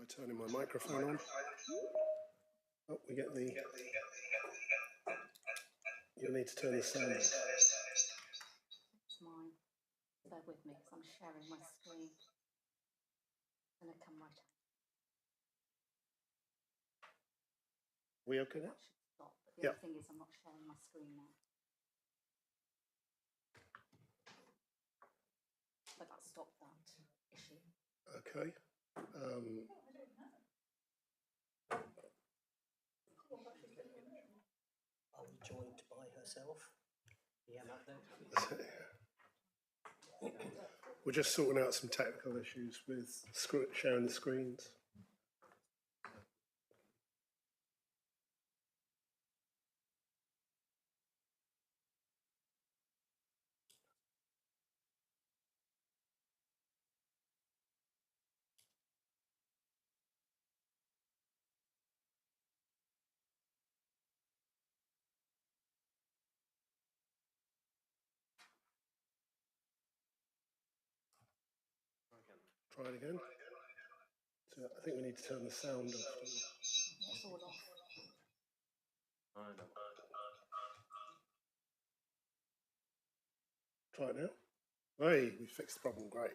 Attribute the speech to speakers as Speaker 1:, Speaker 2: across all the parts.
Speaker 1: turning my microphone on. Oh, we get the... You'll need to turn the sound on.
Speaker 2: It's mine. Bear with me because I'm sharing my screen. It's going to come right out.
Speaker 1: We okay now?
Speaker 2: That should stop. But the other thing is I'm not sharing my screen now. But that stopped that issue.
Speaker 1: Okay.
Speaker 3: Are we joined by herself? Yeah,
Speaker 1: We're just sorting out some technical issues with sharing the screens. Try it again. So I think we need to turn the sound off.
Speaker 2: It's all off.
Speaker 4: I know.
Speaker 1: Try it now. Hey, we fixed the problem, great.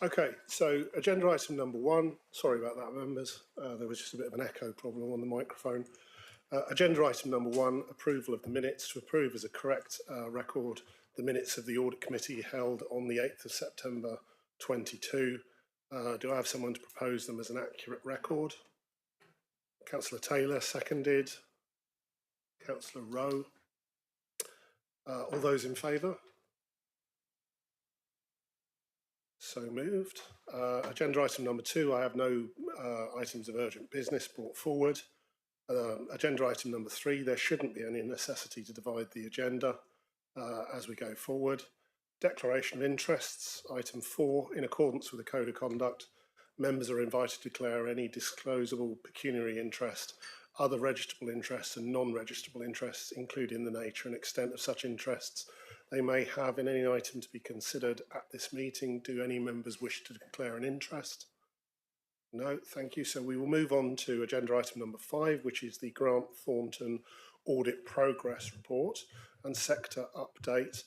Speaker 1: Okay, so agenda item number 1. Sorry about that, members. There was just a bit of an echo problem on the microphone. Agenda item number 1, approval of the minutes. To approve as a correct record the minutes of the Audit Committee held on the 8th of September 22. Do I have someone to propose them as an accurate record? Councillor Taylor, seconded. Councillor Rowe. All those in favour? So moved. Agenda item number 2, I have no items of urgent business brought forward. Agenda item number 3, there shouldn't be any necessity to divide the agenda as we go forward. Declaration of interests, item 4, in accordance with the Code of Conduct, members are invited to declare any disclosable pecuniary interest, other registrable interests and non-registrable interests, including the nature and extent of such interests they may have in any item to be considered at this meeting. Do any members wish to declare an interest? No, thank you. So we will move on to agenda item number 5, which is the Grant Thornton Audit Progress Report and Sector Update.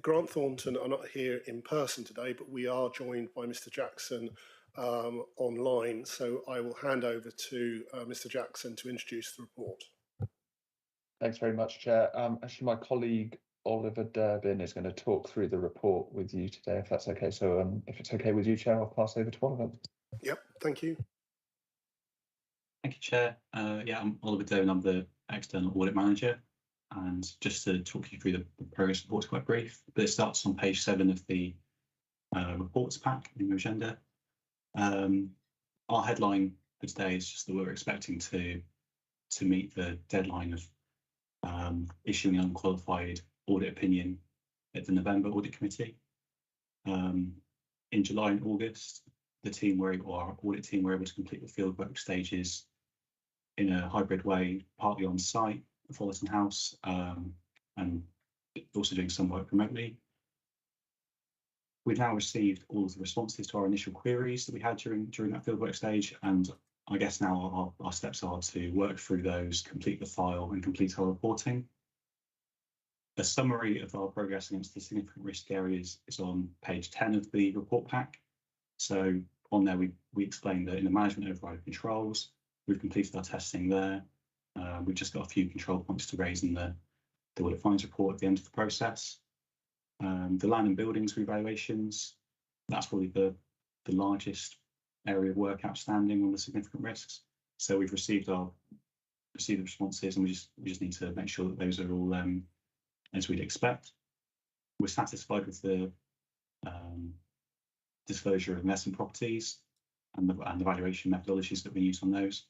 Speaker 1: Grant Thornton are not here in person today, but we are joined by Mr. Jackson online. So I will hand over to Mr. Jackson to introduce the report.
Speaker 5: Thanks very much, Chair. Actually, my colleague Oliver Durbin is going to talk through the report with you today, if that's okay. So if it's okay with you, Chair, I'll pass over to Oliver.
Speaker 1: Yep, thank you.
Speaker 6: Thank you, Chair. Yeah, I'm Oliver Durbin. I'm the External Audit Manager. And just to talk you through the progress report, quite brief, but it starts on page 7 of the reports pack in your agenda. Our headline for today is just that we're expecting to meet the deadline of issuing an unqualified audit opinion at the November Audit Committee. In July and August, the team were able, our audit team were able to complete the fieldwork stages in a hybrid way, partly on site at Fullerton House, and also doing some work remotely. We've now received all of the responses to our initial queries that we had during that fieldwork stage, and I guess now our steps are to work through those, complete the file and complete our reporting. A summary of our progress against the significant risk areas is on page 10 of the report pack. So on there, we explain that in the management override controls, we've completed our testing there. We've just got a few control points to raise in the audit findings report at the end of the process. The land and buildings revaluations, that's probably the largest area of work outstanding on the significant risks. So we've received the responses, and we just need to make sure that those are all as we'd expect. We're satisfied with the disclosure of investment properties and the valuation methodologies that we use on those.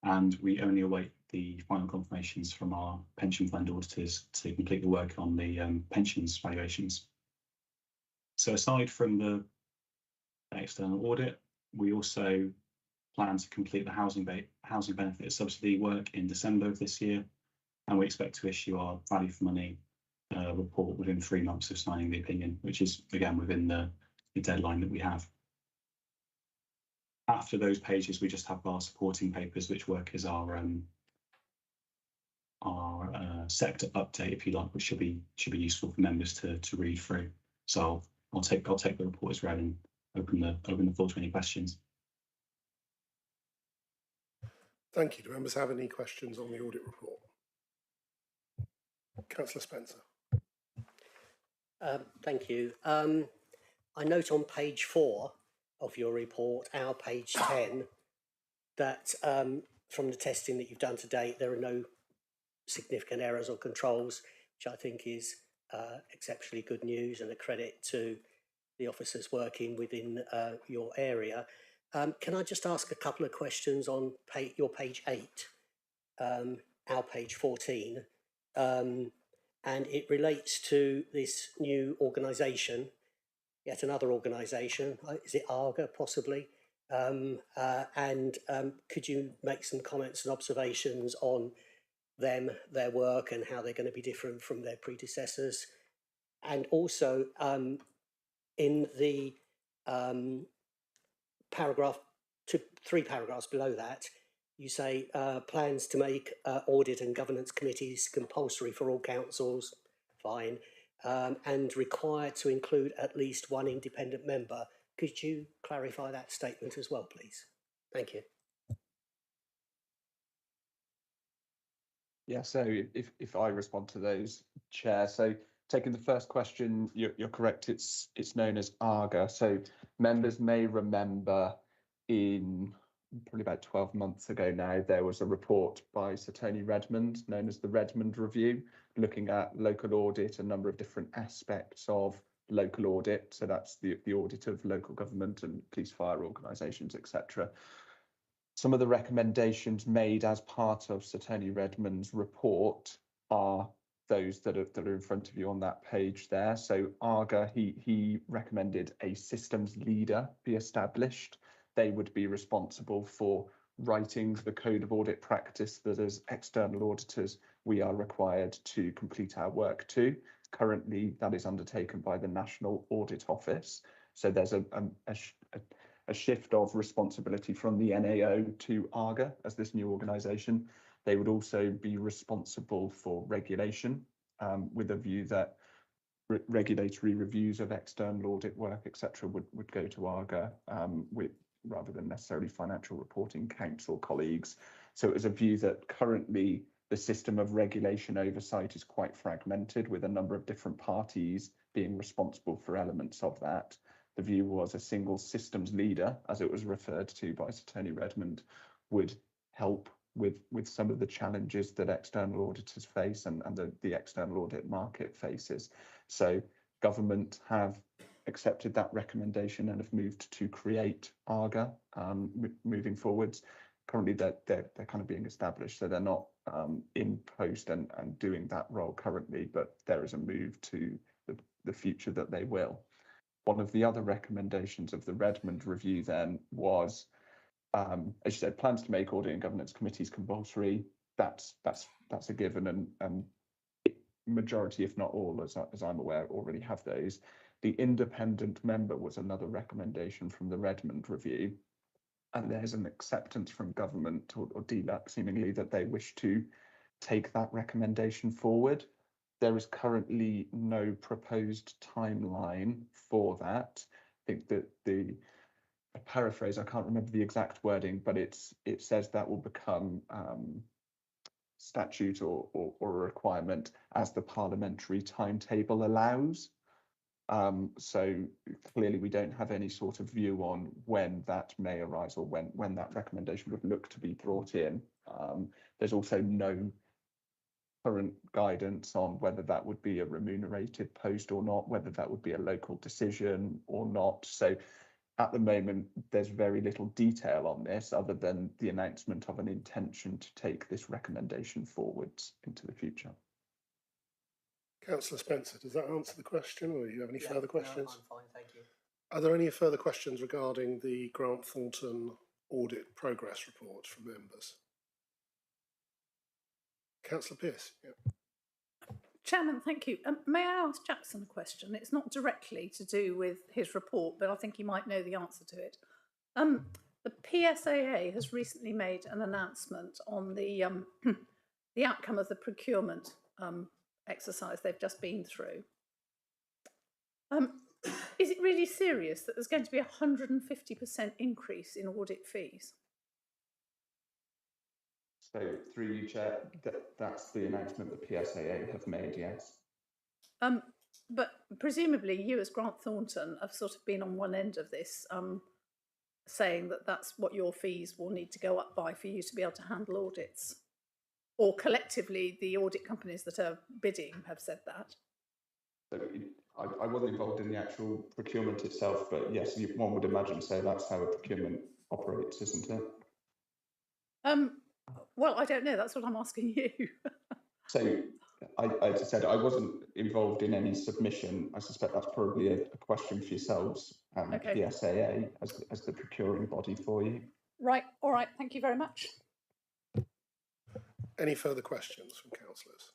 Speaker 6: And we only await the final confirmations from our pension fund auditors to complete the work on the pensions valuations. So aside from the external audit, we also plan to complete the housing benefit subsidy work in December of this year, and we expect to issue our value for money report within 3 months of signing the opinion, which is again within the deadline that we have. after those pages, we just have our supporting papers, which work as our sector update, if you like, which should be useful for members to read through. So I'll take the report as read and open the floor to any questions.
Speaker 1: Thank you. Do members have any questions on the audit report? Councillor Spencer.
Speaker 3: Thank you. I note on page 4 of your report, our page 10, that from the testing that you've done to date, there are no significant errors or controls, which I think is exceptionally good news and a credit to the officers working within your area. Can I just ask a couple of questions on your page 8, our page 14, and it relates to this new organisation, yet another organisation, is it ARGA possibly? Could you make some comments and observations on them, their work, and how they're going to be different from their predecessors? And also, in the paragraph, 3 paragraphs below that, you say plans to make audit and governance committees compulsory for all councils, fine, and required to include at least 1 independent member. Could you clarify that statement as well, please? Thank you.
Speaker 5: Yeah, so if I respond to those, Chair. So taking the first question, you're correct. It's known as ARGA. So members may remember in probably about 12 months ago now, there was a report by Sir Tony Redmond, known as the Redmond Review, looking at local audit, a number of different aspects of local audit. So that's the audit of local government and police, fire organisations, etc. Some of the recommendations made as part of Sir Tony Redmond's report are those that are in front of you on that page there. So ARGA, he recommended a systems leader be established. They would be responsible for writing the code of audit practice that as external auditors we are required to complete our work to. Currently, that is undertaken by the National Audit Office. So there's a shift of responsibility from the NAO to ARGA as this new organisation. They would also be responsible for regulation, with a view that regulatory reviews of external audit work, etc., would go to ARGA, rather than necessarily financial reporting council colleagues. So it was a view that currently the system of regulation oversight is quite fragmented, with a number of different parties being responsible for elements of that. The view was a single systems leader, as it was referred to by Sir Tony Redmond, would help with some of the challenges that external auditors face and the external audit market faces. So government have accepted that recommendation and have moved to create ARGA moving forwards. Currently, they're kind of being established, so they're not in post and doing that role currently, but there is a move to the future that they will. One of the other recommendations of the Redmond review then was, as you said, plans to make audit and governance committees compulsory. That's a given, and majority, if not all, as I'm aware, already have those. The independent member was another recommendation from the Redmond review, and there's an acceptance from government or DLUC seemingly that they wish to take that recommendation forward. There is currently no proposed timeline for that. I think that a paraphrase, I can't remember the exact wording, but it says that will become statute or a requirement as the parliamentary timetable allows. So clearly we don't have any sort of view on when that may arise or when that recommendation would look to be brought in. There's also no current guidance on whether that would be a remunerated post or not, whether that would be a local decision or not. So at the moment, there's very little detail on this other than the announcement of an intention to take this recommendation forwards into the future.
Speaker 1: Councillor Spencer, does that answer the question, or do you have any further questions?
Speaker 3: No, I'm fine, thank you.
Speaker 1: Are there any further questions regarding the Grant Thornton audit progress report from members? Councillor Pearce. Yeah.
Speaker 7: Chairman, thank you. May I ask Jackson a question? It's not directly to do with his report, but I think he might know the answer to it. The PSAA has recently made an announcement on the the outcome of the procurement exercise they've just been through. Is it really serious that there's going to be a 150% increase in audit fees?
Speaker 5: So through you, Chair, that's the announcement the PSAA have made, yes.
Speaker 7: But presumably you as Grant Thornton have sort of been on one end of this, saying that that's what your fees will need to go up by for you to be able to handle audits. Or collectively, the audit companies that are bidding have said that.
Speaker 5: So I wasn't involved in the actual procurement itself, but yes, one would imagine so. That's how a procurement operates, isn't it?
Speaker 7: Well, I don't know. That's what I'm asking you.
Speaker 5: So I just said I wasn't involved in any submission. I suspect that's probably a question for yourselves and
Speaker 7: Okay.
Speaker 5: PSAA as the procuring body for you.
Speaker 7: Right. All right. Thank you very much.
Speaker 1: Any further questions from councillors?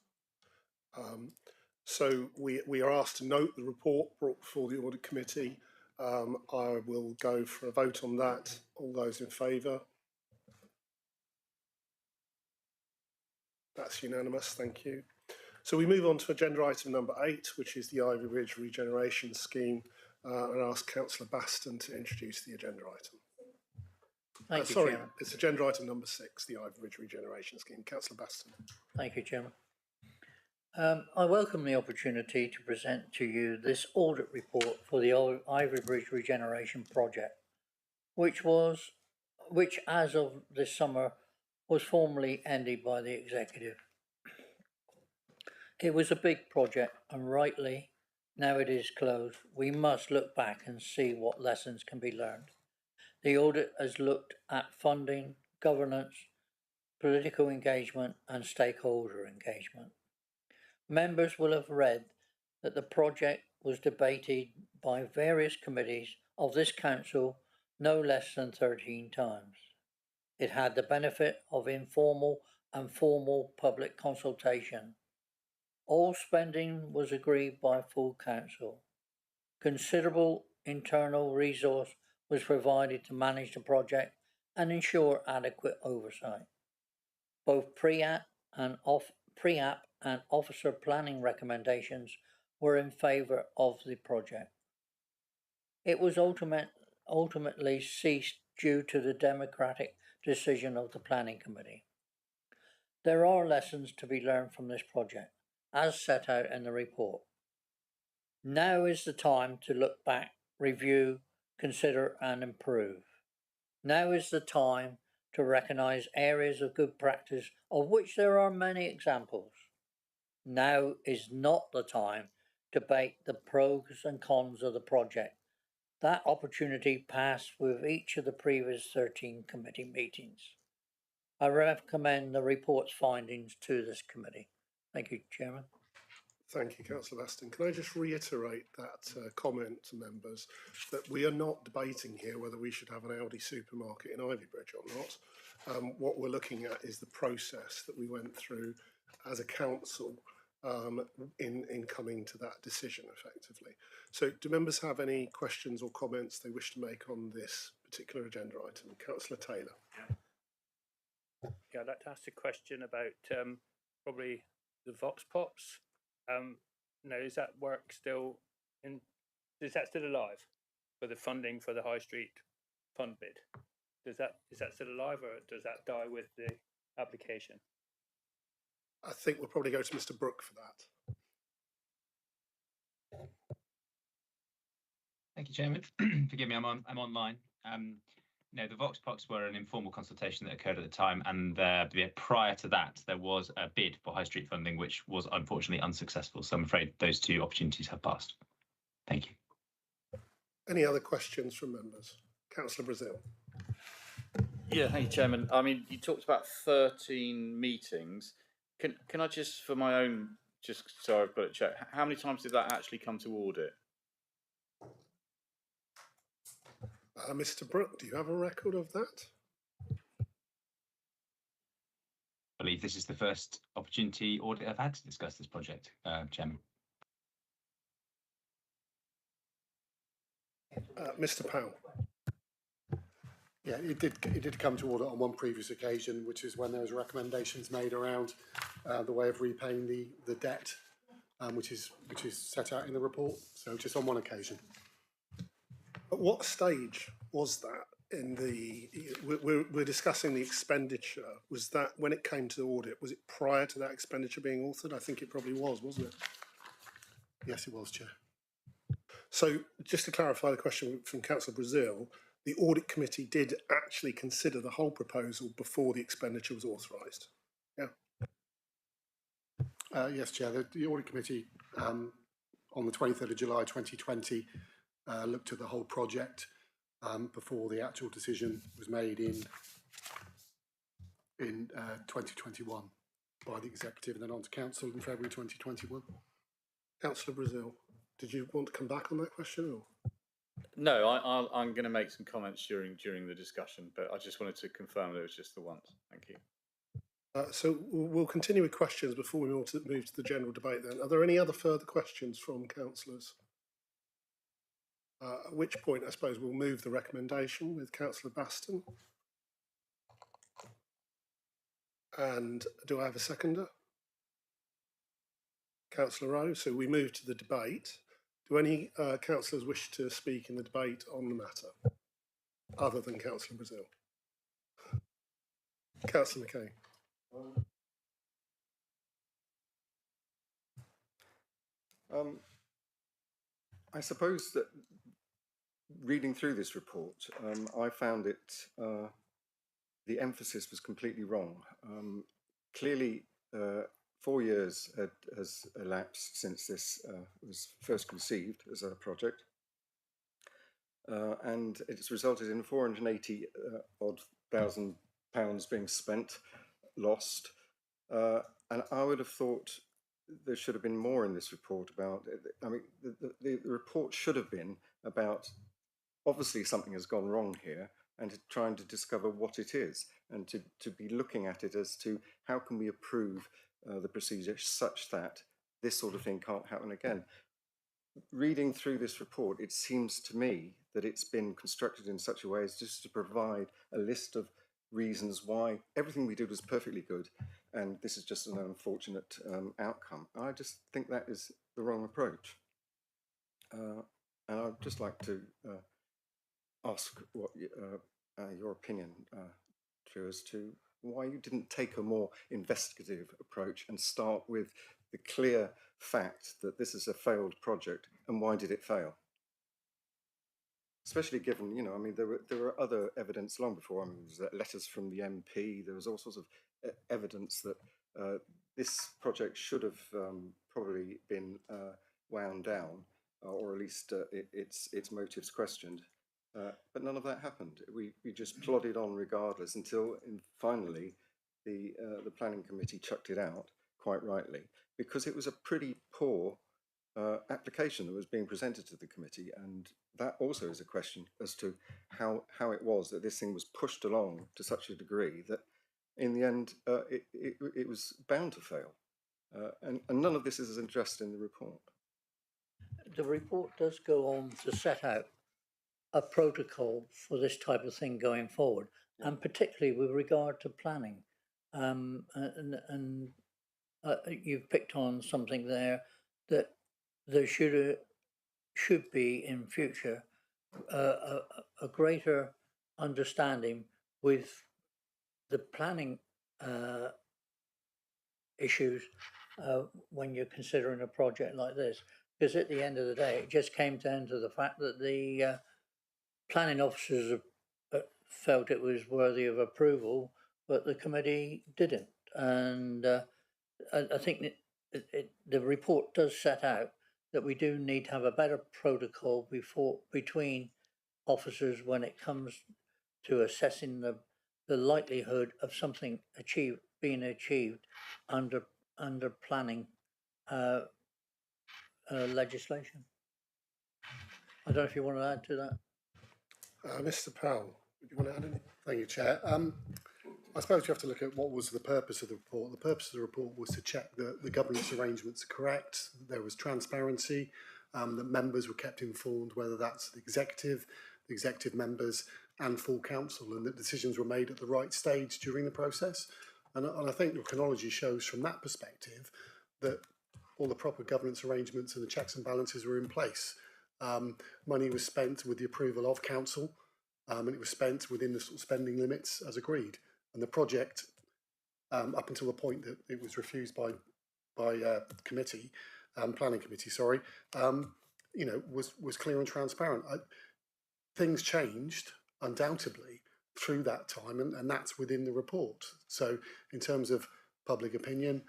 Speaker 1: So we are asked to note the report brought before the audit committee. I will go for a vote on that. All those in favour? That's unanimous, thank you. So we move on to agenda item number 8, which is the Ivy Ridge Regeneration Scheme, and ask Councillor Baston to introduce the agenda item.
Speaker 8: Thank you,
Speaker 1: sorry,
Speaker 8: Chairman.
Speaker 1: it's agenda item number 6, the Ivy Ridge Regeneration Scheme. Councillor Baston.
Speaker 8: Thank you, Chairman. I welcome the opportunity to present to you this audit report for the Ivy Bridge Regeneration Project, which as of this summer was formally ended by the executive. It was a big project, and rightly, now it is closed, we must look back and see what lessons can be learned. The audit has looked at funding, governance, political engagement and stakeholder engagement. Members will have read that the project was debated by various committees of this council no less than 13 times. It had the benefit of informal and formal public consultation. All spending was agreed by full council. Considerable internal resource was provided to manage the project and ensure adequate oversight. Both pre-app and officer planning recommendations were in favour of the project. It was ultimately ceased due to the democratic decision of the planning committee. There are lessons to be learned from this project, as set out in the report. Now is the time to look back, review, consider and improve. Now is the time to recognise areas of good practice, of which there are many examples. Now is not the time to debate the pros and cons of the project. That opportunity passed with each of the previous 13 committee meetings. I recommend the report's findings to this committee. Thank you, Chairman.
Speaker 1: Thank you, Councillor Baston. Can I just reiterate that comment to members that we are not debating here whether we should have an Aldi supermarket in Ivybridge or not. What we're looking at is the process that we went through as a council in coming to that decision effectively. So do members have any questions or comments they wish to make on this particular agenda item? Councillor Taylor.
Speaker 9: Yeah, I'd like to ask a question about probably the Vox Pops. No, is that work still in? Is that still alive for the funding for the High Street fund bid? Is that still alive, or does that die with the application?
Speaker 1: I think we'll probably go to Mr. Brooke for that.
Speaker 10: Thank you, Chairman. Forgive me, I'm online. No, the Vox Pops were an informal consultation that occurred at the time, and prior to that, there was a bid for High Street funding, which was unfortunately unsuccessful. So I'm afraid those two opportunities have passed. Thank you.
Speaker 1: Any other questions from members? Councillor Brazil.
Speaker 4: Yeah, thank you, Chairman. I mean, you talked about 13 meetings. Can I just, for my own, just so I've got it checked, how many times did that actually come to audit?
Speaker 1: Mr. Brooke, do you have a record of that?
Speaker 10: I believe this is the first opportunity audit I've had to discuss this project, Chairman.
Speaker 1: Mr. Powell.
Speaker 11: Yeah, it did come to order on one previous occasion, which is when there was recommendations made around the way of repaying the debt, which is set out in the report. So just on one occasion.
Speaker 1: At what stage was that in the? We're discussing the expenditure. Was that when it came to audit? Was it prior to that expenditure being authored? I think it probably was, wasn't it?
Speaker 11: Yes, it was, Chair.
Speaker 1: So just to clarify the question from Councillor Brazil, the audit committee did actually consider the whole proposal before the expenditure was authorised. Yeah.
Speaker 11: Yes, Chair. The audit committee on the 23rd of July 2020 looked at the whole project before the actual decision was made in 2021 by the executive and then on to council in February 2021.
Speaker 1: Councillor Brazil, did you want to come back on that question? Or?
Speaker 4: No, I'm going to make some comments during the discussion, but I just wanted to confirm that it was just the once. Thank you.
Speaker 1: So we'll continue with questions before we move to the general debate then. Are there any other further questions from councillors? At which point, I suppose, we'll move the recommendation with Councillor Baston. And do I have a seconder? Councillor Rowe. So we move to the debate. Do any councillors wish to speak in the debate on the matter, other than Councillor Brazil? Councillor McKay.
Speaker 12: I suppose that reading through this report, I found it, the emphasis was completely wrong. Clearly, 4 years has elapsed since this was first conceived as a project. And it's resulted in 480 odd thousand pounds being spent, lost. And I would have thought there should have been more in this report about, I mean, the report should have been about, obviously something has gone wrong here, and trying to discover what it is, and to be looking at it as to how can we improve the procedure such that this sort of thing can't happen again. Reading through this report, it seems to me that it's been constructed in such a way as just to provide a list of reasons why everything we did was perfectly good, and this is just an unfortunate outcome. I just think that is the wrong approach. And I'd just like to ask what your opinion, Drew, as to why you didn't take a more investigative approach and start with the clear fact that this is a failed project, and why did it fail? Especially given, you know, I mean, there were other evidence long before. I mean, there was letters from the MP. There was all sorts of evidence that this project should have probably been wound down, or at least its motives questioned. But none of that happened. We just plodded on regardless until finally the planning committee chucked it out, quite rightly, because it was a pretty poor application that was being presented to the committee, and that also is a question as to how it was that this thing was pushed along to such a degree that in the end it was bound to fail, and none of this is addressed in the report.
Speaker 8: The report does go on to set out a protocol for this type of thing going forward, and particularly with regard to planning. You've picked on something there that there should be in future a greater understanding with the planning issues when you're considering a project like this, because at the end of the day it just came down to the fact that the planning officers felt it was worthy of approval, but the committee didn't. And I think the report does set out that we do need to have a better protocol between officers when it comes to assessing the likelihood of something being achieved under planning legislation. I don't know if you want to add to that.
Speaker 1: Mr. Powell, would you want to add anything?
Speaker 11: Thank you, Chair. I suppose you have to look at what was the purpose of the report. The purpose of the report was to check that the governance arrangements are correct, that there was transparency, that members were kept informed, whether that's the executive members, and full council, and that decisions were made at the right stage during the process. And I think the chronology shows from that perspective that all the proper governance arrangements and the checks and balances were in place. Money was spent with the approval of council, and it was spent within the sort of spending limits as agreed. And the project, up until the point that it was refused by committee, planning committee, sorry, you know, was clear and transparent. Things changed undoubtedly through that time, and that's within the report. So in terms of public opinion,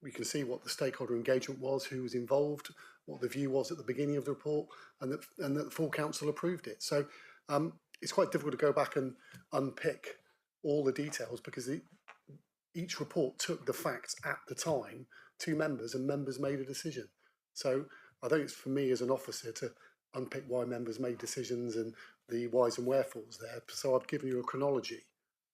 Speaker 11: we can see what the stakeholder engagement was, who was involved, what the view was at the beginning of the report, and that the full council approved it. So it's quite difficult to go back and unpick all the details, because each report took the facts at the time to members, and members made a decision. So I think it's for me as an officer to unpick why members made decisions and the whys and wherefores there. So I've given you a chronology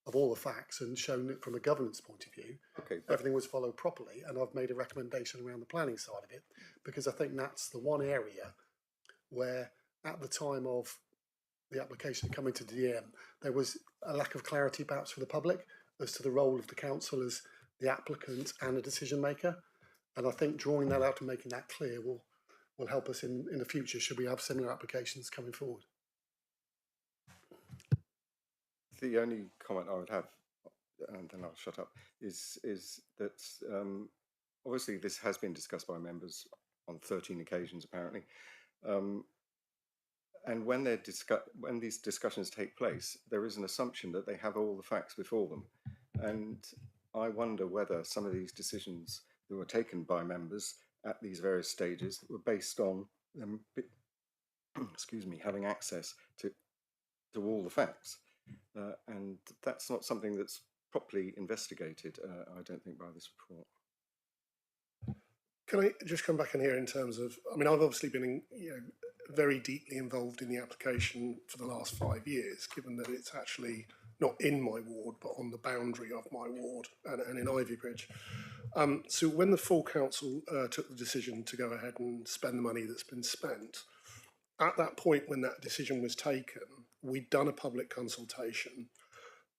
Speaker 11: of all the facts and shown it from a governance point of view.
Speaker 12: Okay,
Speaker 11: everything was followed properly, and I've made a recommendation around the planning side of it, because I think that's the one area where at the time of the application coming to DM, there was a lack of clarity perhaps for the public as to the role of the council as the applicant and the decision maker. And I think drawing that out and making that clear will help us in the future, should we have similar applications coming forward.
Speaker 12: the only comment I would have, and then I'll shut up, is that obviously this has been discussed by members on 13 occasions apparently, and when these discussions take place, there is an assumption that they have all the facts before them, and I wonder whether some of these decisions that were taken by members at these various stages were based on them, excuse me, having access to all the facts, and that's not something that's properly investigated, I don't think, by this report.
Speaker 1: Can I just come back in here in terms of, I mean, I've obviously been very deeply involved in the application for the last 5 years, given that it's actually not in my ward, but on the boundary of my ward and in Ivybridge. So when the full council took the decision to go ahead and spend the money that's been spent, at that point when that decision was taken, we'd done a public consultation.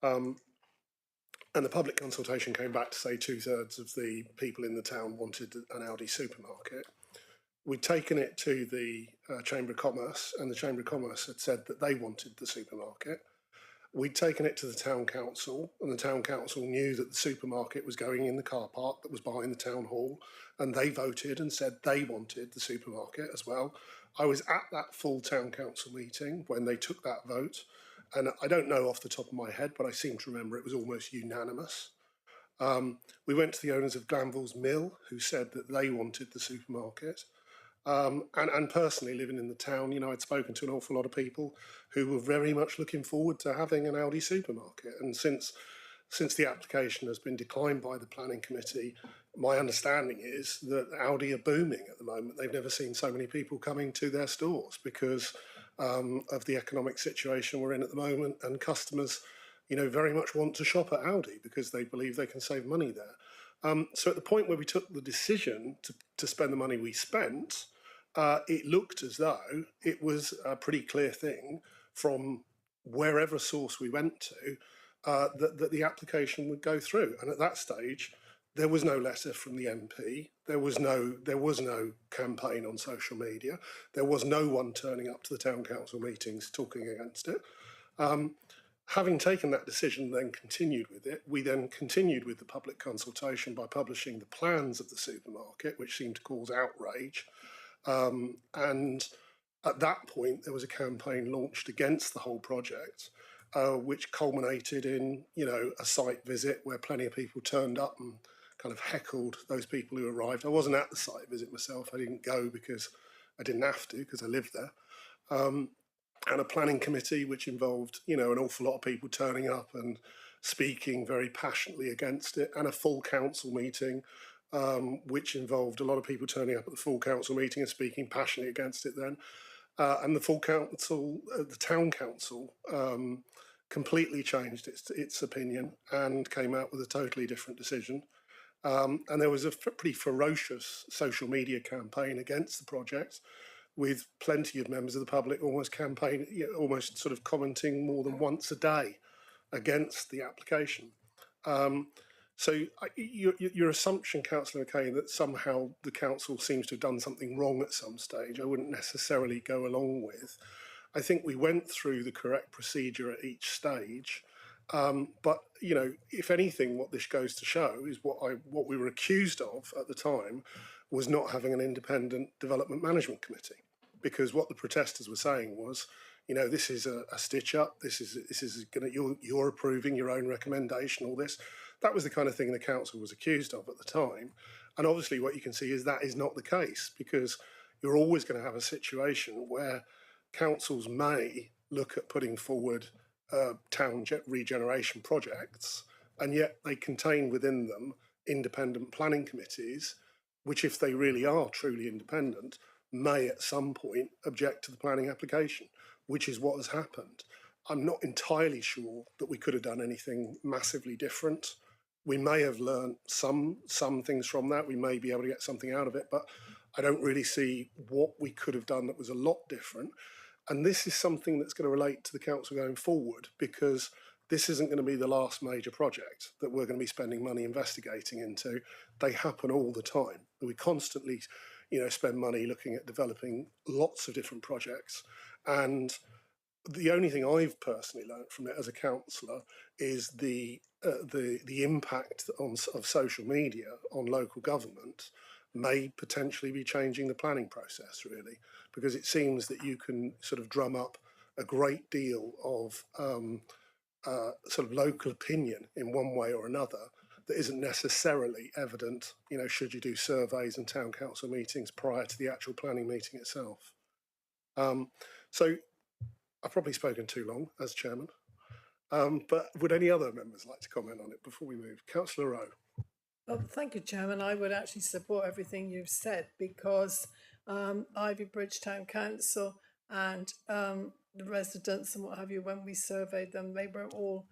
Speaker 1: And the public consultation came back to say 2/3 of the people in the town wanted an Aldi supermarket. We'd taken it to the Chamber of Commerce, and the Chamber of Commerce had said that they wanted the supermarket. We'd taken it to the town council, and the town council knew that the supermarket was going in the car park that was behind the town hall, and they voted and said they wanted the supermarket as well. I was at that full town council meeting when they took that vote, and I don't know off the top of my head, but I seem to remember it was almost unanimous. We went to the owners of Glanville's Mill, who said that they wanted the supermarket. And personally, living in the town, I'd spoken to an awful lot of people who were very much looking forward to having an Aldi supermarket. And since the application has been declined by the planning committee, my understanding is that Aldi are booming at the moment. They've never seen so many people coming to their stores because of the economic situation we're in at the moment, and customers, very much want to shop at Aldi because they believe they can save money there. So at the point where we took the decision to spend the money we spent, it looked as though it was a pretty clear thing from wherever source we went to that the application would go through. And at that stage, there was no letter from the MP. There was no campaign on social media. There was no one turning up to the town council meetings talking against it. Having taken that decision, then continued with it, we then continued with the public consultation by publishing the plans of the supermarket, which seemed to cause outrage. And at that point, there was a campaign launched against the whole project, which culminated in, a site visit where plenty of people turned up and kind of heckled those people who arrived. I wasn't at the site visit myself. I didn't go because I didn't have to, because I lived there. And a planning committee, which involved, an awful lot of people turning up and speaking very passionately against it, and a full council meeting, which involved a lot of people turning up at the full council meeting and speaking passionately against it then. And the full council, the town council, completely changed its opinion and came out with a totally different decision. And there was a pretty ferocious social media campaign against the project. with plenty of members of the public almost almost sort of commenting more than once a day against the application. Your assumption, Councillor McCain, that somehow the council seems to have done something wrong at some stage, I wouldn't necessarily go along with. I think we went through the correct procedure at each stage. But if anything, what this goes to show is what we were accused of at the time was not having an independent development management committee, because what the protesters were saying was, this is a stitch up. This is going to you're approving your own recommendation. All this, that was the kind of thing the council was accused of at the time. And obviously, what you can see is that is not the case, because you're always going to have a situation where councils may look at putting forward town regeneration projects, and yet they contain within them independent planning committees, which, if they really are truly independent, may at some point object to the planning application, which is what has happened. I'm not entirely sure that we could have done anything massively different. We may have learned some things from that. We may be able to get something out of it, but I don't really see what we could have done that was a lot different. And this is something that's going to relate to the council going forward, because this isn't going to be the last major project that we're going to be spending money investigating into. They happen all the time. We constantly, spend money looking at developing lots of different projects. And the only thing I've personally learned from it as a councillor is the impact of social media on local government may potentially be changing the planning process, really, because it seems that you can sort of drum up a great deal of sort of local opinion in one way or another that isn't necessarily evident, should you do surveys and town council meetings prior to the actual planning meeting itself. So I've probably spoken too long as chairman, but would any other members like to comment on it before we move? Councillor Rowe.
Speaker 7: Well, thank you, Chairman. I would actually support everything you've said, because Ivy Bridge Town Council and the residents and what have you, when we surveyed them, they were all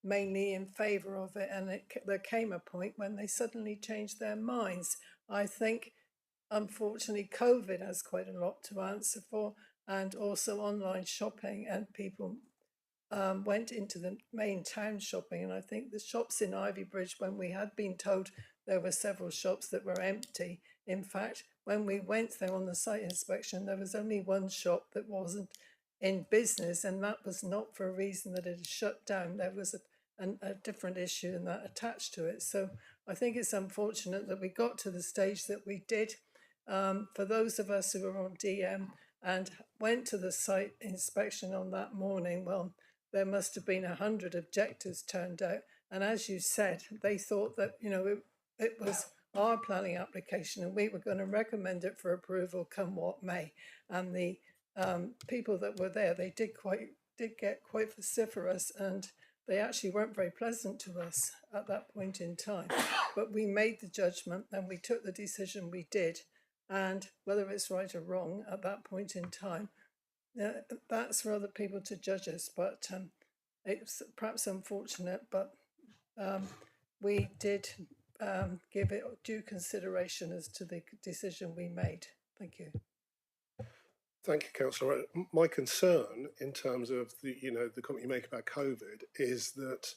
Speaker 7: mainly in favour of it, and there came a point when they suddenly changed their minds. I think, unfortunately, COVID has quite a lot to answer for, and also online shopping, and people went into the main town shopping. And I think the shops in Ivy Bridge, when we had been told there were several shops that were empty, in fact, when we went there on the site inspection, there was only one shop that wasn't in business, and that was not for a reason that it had shut down. There was a different issue and that attached to it. So I think it's unfortunate that we got to the stage that we did. For those of us who were on DM and went to the site inspection on that morning, well, there must have been 100 objectors turned out. And as you said, they thought that, it was our planning application and we were going to recommend it for approval come what may. And the people that were there, they did get quite vociferous, and they actually weren't very pleasant to us at that point in time. But we made the judgment and we took the decision we did. And whether it's right or wrong at that point in time, that's for other people to judge us. But it's perhaps unfortunate, but we did give it due consideration as to the decision we made. Thank you.
Speaker 1: Thank you, Councillor. My concern in terms of the comment you make about COVID is that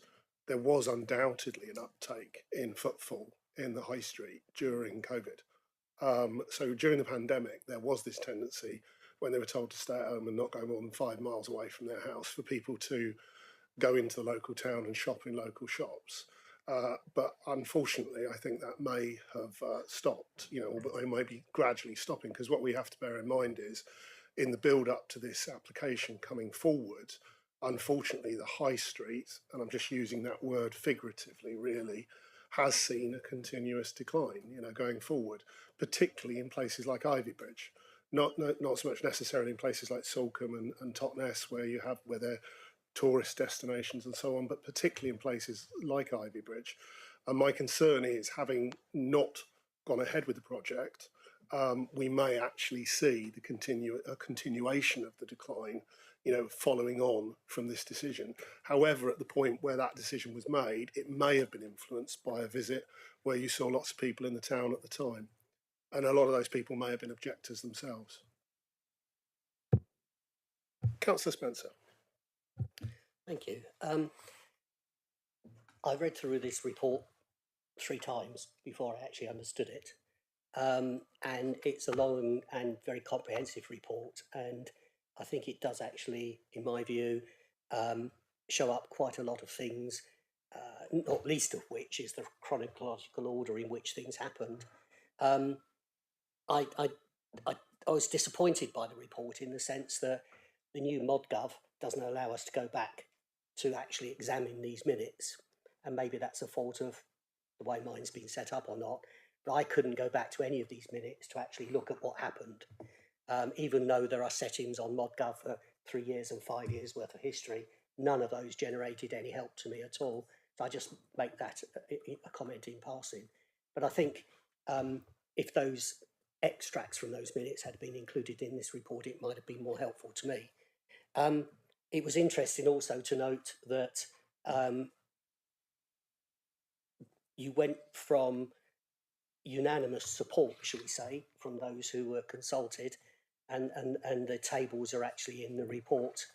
Speaker 1: there was undoubtedly an uptake in footfall in the high street during COVID. So during the pandemic, there was this tendency, when they were told to stay at home and not go more than 5 miles away from their house, for people to go into the local town and shop in local shops. But unfortunately, I think that may have stopped, but they may be gradually stopping, because what we have to bear in mind is, in the build up to this application coming forward, unfortunately, the high street, and I'm just using that word figuratively, really, has seen a continuous decline, going forward, particularly in places like Ivy Bridge. Not so much necessarily in places like Salcombe and Totnes, where they're tourist destinations and so on, but particularly in places like Ivy Bridge. And my concern is, having not gone ahead with the project, we may actually see a continuation of the decline, following on from this decision. However, at the point where that decision was made, it may have been influenced by a visit where you saw lots of people in the town at the time. And a lot of those people may have been objectors themselves. Councillor Spencer.
Speaker 3: Thank you. I read through this report 3 times before I actually understood it. And it's a long and very comprehensive report. And I think it does actually, in my view, show up quite a lot of things, not least of which is the chronological order in which things happened. I was disappointed by the report in the sense that the new ModGov doesn't allow us to go back to actually examine these minutes. And maybe that's a fault of the way mine's been set up or not. But I couldn't go back to any of these minutes to actually look at what happened. Even though there are settings on ModGov for 3 years and 5 years worth of history, none of those generated any help to me at all. So I just make that a comment in passing. But I think if those extracts from those minutes had been included in this report, it might have been more helpful to me. It was interesting also to note that you went from unanimous support, shall we say, from those who were consulted, and the tables are actually in the report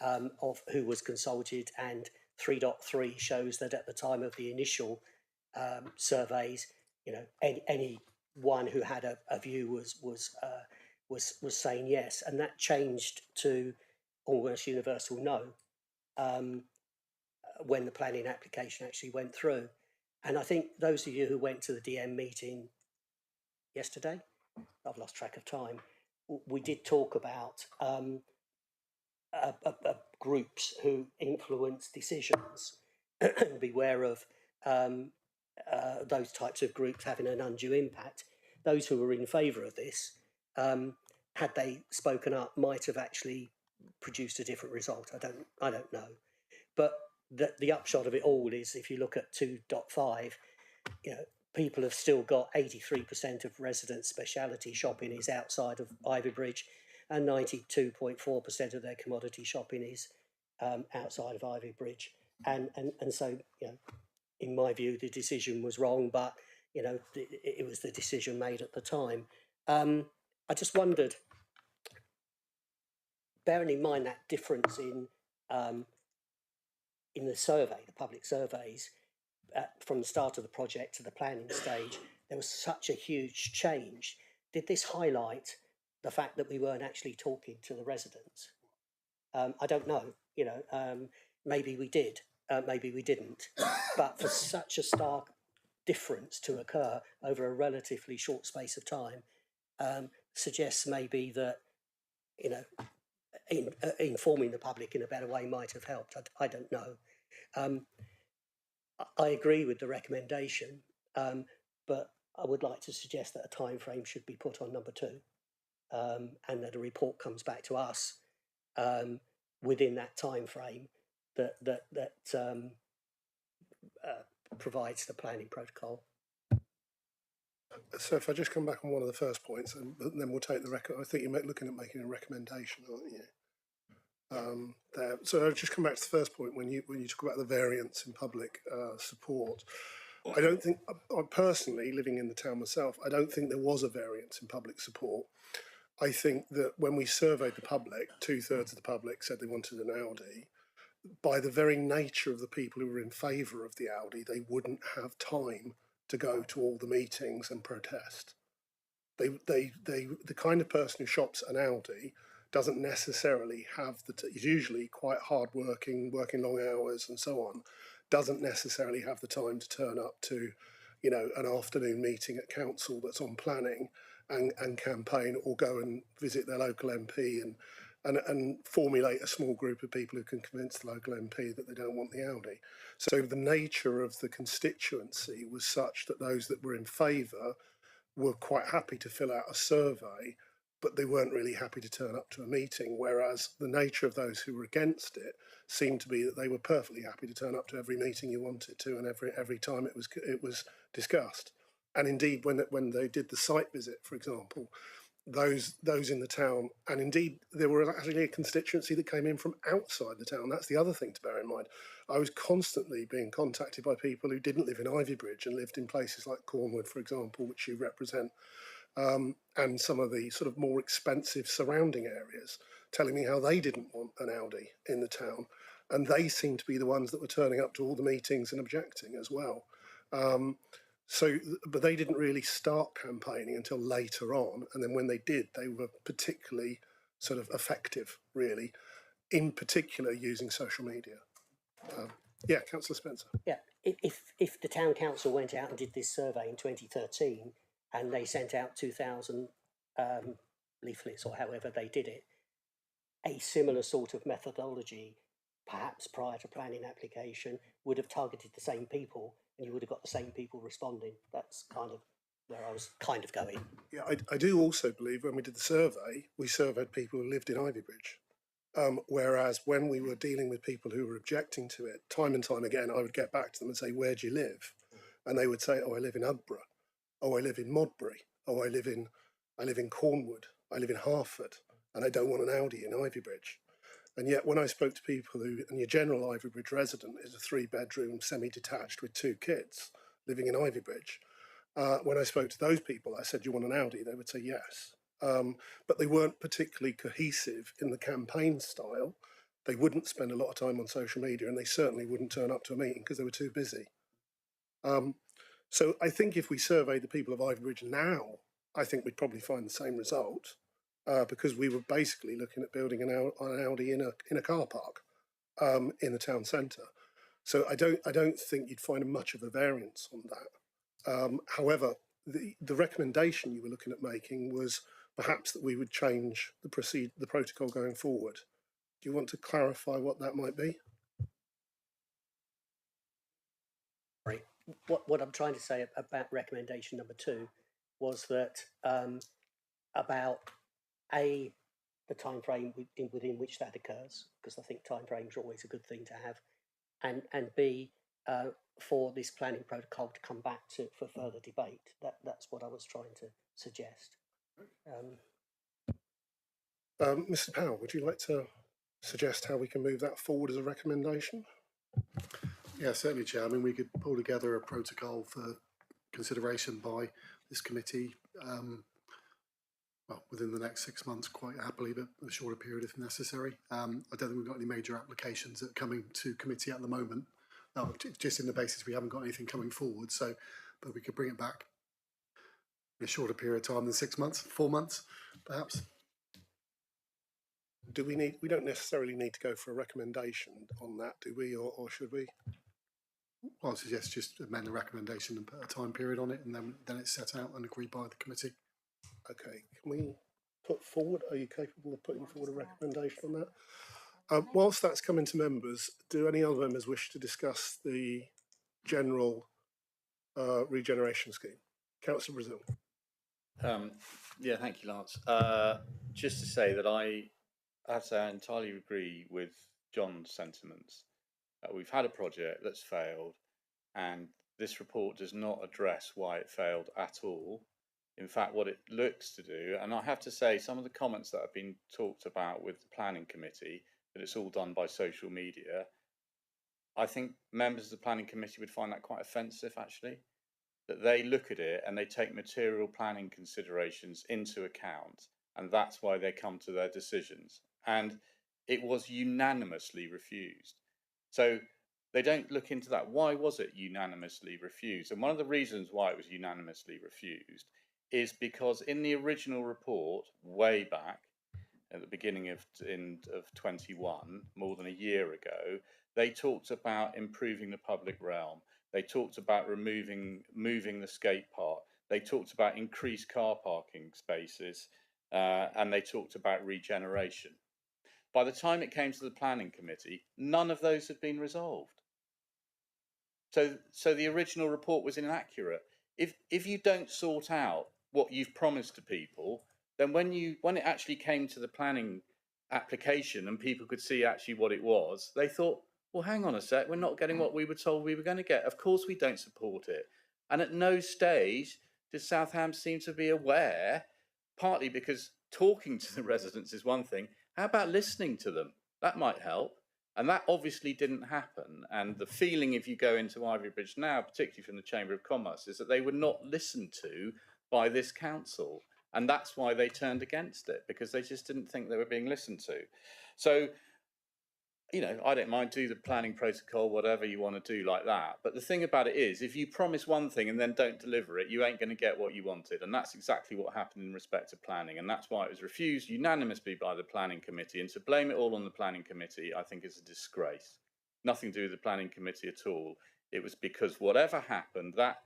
Speaker 3: of who was consulted, and 3.3 shows that at the time of the initial surveys, you know, anyone who had a view was saying yes, and that changed to almost universal no when the planning application actually went through. And I think those of you who went to the DM meeting yesterday, I've lost track of time, we did talk about groups who influence decisions and beware of those types of groups having an undue impact. Those who were in favour of this, had they spoken up, might have actually produced a different result. I don't know. But the upshot of it all is, if you look at 2.5, you know, people have still got 83% of resident specialty shopping is outside of Ivybridge, and 92.4% of their commodity shopping is outside of Ivybridge. And so, you know, in my view, the decision was wrong, but, you know, it was the decision made at the time. I just wondered, bearing in mind that difference in the survey, the public surveys, from the start of the project to the planning stage, there was such a huge change. Did this highlight the fact that we weren't actually talking to the residents? I don't know, you know, maybe we did, maybe we didn't. But for such a stark difference to occur over a relatively short space of time suggests maybe that, you know, informing the public in a better way might have helped. I don't know. I agree with the recommendation, but I would like to suggest that a time frame should be put on number 2, and that a report comes back to us within that time frame that provides the planning protocol.
Speaker 1: So if I just come back on one of the first points, and then we'll take the record. I think you're looking at making a recommendation, aren't you? There. So I'll just come back to the first point when you talk about the variance in public support. I don't think, I personally, living in the town myself, I don't think there was a variance in public support. I think that when we surveyed the public, 2/3 of the public said they wanted an Audi. By the very nature of the people who were in favour of the Audi, they wouldn't have time to go to all the meetings and protest. The kind of person who shops an Audi doesn't necessarily have is usually quite hard working long hours and so on, doesn't necessarily have the time to turn up to, you know, an afternoon meeting at council that's on planning and campaign, or go and visit their local MP and formulate a small group of people who can convince the local MP that they don't want the Audi. So the nature of the constituency was such that those that were in favour were quite happy to fill out a survey, but they weren't really happy to turn up to a meeting, whereas the nature of those who were against it seemed to be that they were perfectly happy to turn up to every meeting you wanted to, and every time it was discussed. And indeed, when they did the site visit, for example, those in the town, and indeed there were actually a constituency that came in from outside the town. That's the other thing to bear in mind. I was constantly being contacted by people who didn't live in Ivybridge and lived in places like Cornwall, for example, which you represent, and some of the sort of more expensive surrounding areas, telling me how they didn't want an Audi in the town. And they seemed to be the ones that were turning up to all the meetings and objecting as well. But they didn't really start campaigning until later on. And then when they did, they were particularly sort of effective, really, in particular using social media. Yeah, Councillor Spencer.
Speaker 3: Yeah, if the town council went out and did this survey in 2013 and they sent out 2,000 leaflets or however they did it, a similar sort of methodology, perhaps prior to planning application, would have targeted the same people and you would have got the same people responding. That's kind of where I was kind of going.
Speaker 1: Yeah, I do also believe when we did the survey, we surveyed people who lived in Ivybridge. Whereas when we were dealing with people who were objecting to it, time and time again, I would get back to them and say, where do you live? And they would say, oh, I live in Udborough. Oh, I live in Modbury. Oh, I live in Cornwood. I live in Hartford. And I don't want an Audi in Ivybridge. And yet when I spoke to people who, and your general Ivybridge resident is a 3-bedroom, semi-detached with 2 kids living in Ivybridge. When I spoke to those people, I said, do you want an Audi? They would say yes. But they weren't particularly cohesive in the campaign style. They wouldn't spend a lot of time on social media, and they certainly wouldn't turn up to a meeting because they were too busy. So I think if we surveyed the people of Ivybridge now, I think we'd probably find the same result, because we were basically looking at building an Audi in a car park in the town centre. So I don't think you'd find much of a variance on that. However, the recommendation you were looking at making was perhaps that we would change the protocol going forward. Do you want to clarify what that might be?
Speaker 3: Right. What I'm trying to say about recommendation number 2 was that about the time frame within which that occurs, because I think time frames are always a good thing to have, and B, for this planning protocol to come back for further debate. That's what I was trying to suggest.
Speaker 1: Mr. Powell, would you like to suggest how we can move that forward as a recommendation?
Speaker 11: Yeah, certainly, Chair. I mean, we could pull together a protocol for consideration by this committee, well, within the next 6 months, quite happily, but a shorter period if necessary. I don't think we've got any major applications that are coming to committee at the moment. No, just in the basis we haven't got anything coming forward. So, but we could bring it back in a shorter period of time than 6 months, 4 months, perhaps.
Speaker 1: We don't necessarily need to go for a recommendation on that, do we, or should we?
Speaker 11: Well, I suggest just amend the recommendation and put a time period on it, and then it's set out and agreed by the committee.
Speaker 1: Okay, can we put forward, are you capable of putting forward a recommendation on that? Whilst that's coming to members, do any other members wish to discuss the general regeneration scheme? Councillor Brazil.
Speaker 4: Yeah, thank you, Lance. Just to say that I have to say I entirely agree with John's sentiments. We've had a project that's failed, and this report does not address why it failed at all. In fact, what it looks to do, and I have to say some of the comments that have been talked about with the planning committee, that it's all done by social media, I think members of the planning committee would find that quite offensive, actually, that they look at it and they take material planning considerations into account, and that's why they come to their decisions. And it was unanimously refused. So they don't look into that. Why was it unanimously refused? And one of the reasons why it was unanimously refused is because in the original report, way back at the beginning of 21, more than a year ago, they talked about improving the public realm. They talked about moving the skate park. They talked about increased car parking spaces, and they talked about regeneration. By the time it came to the planning committee, none of those had been resolved. So the original report was inaccurate. If you don't sort out what you've promised to people, then when it actually came to the planning application and people could see actually what it was, they thought, well, hang on a sec, we're not getting what we were told we were going to get. Of course we don't support it. And at no stage did Southam seem to be aware, partly because talking to the residents is one thing. How about listening to them? That might help. And that obviously didn't happen. And the feeling, if you go into Ivybridge now, particularly from the Chamber of Commerce, is that they were not listened to by this council. And that's why they turned against it, because they just didn't think they were being listened to. So, you know, I don't mind, do the planning protocol, whatever you want to do like that. But the thing about it is, if you promise one thing and then don't deliver it, you ain't going to get what you wanted. And that's exactly what happened in respect to planning. And that's why it was refused unanimously by the planning committee. And to blame it all on the planning committee, I think is a disgrace. Nothing to do with the planning committee at all. It was because whatever happened, that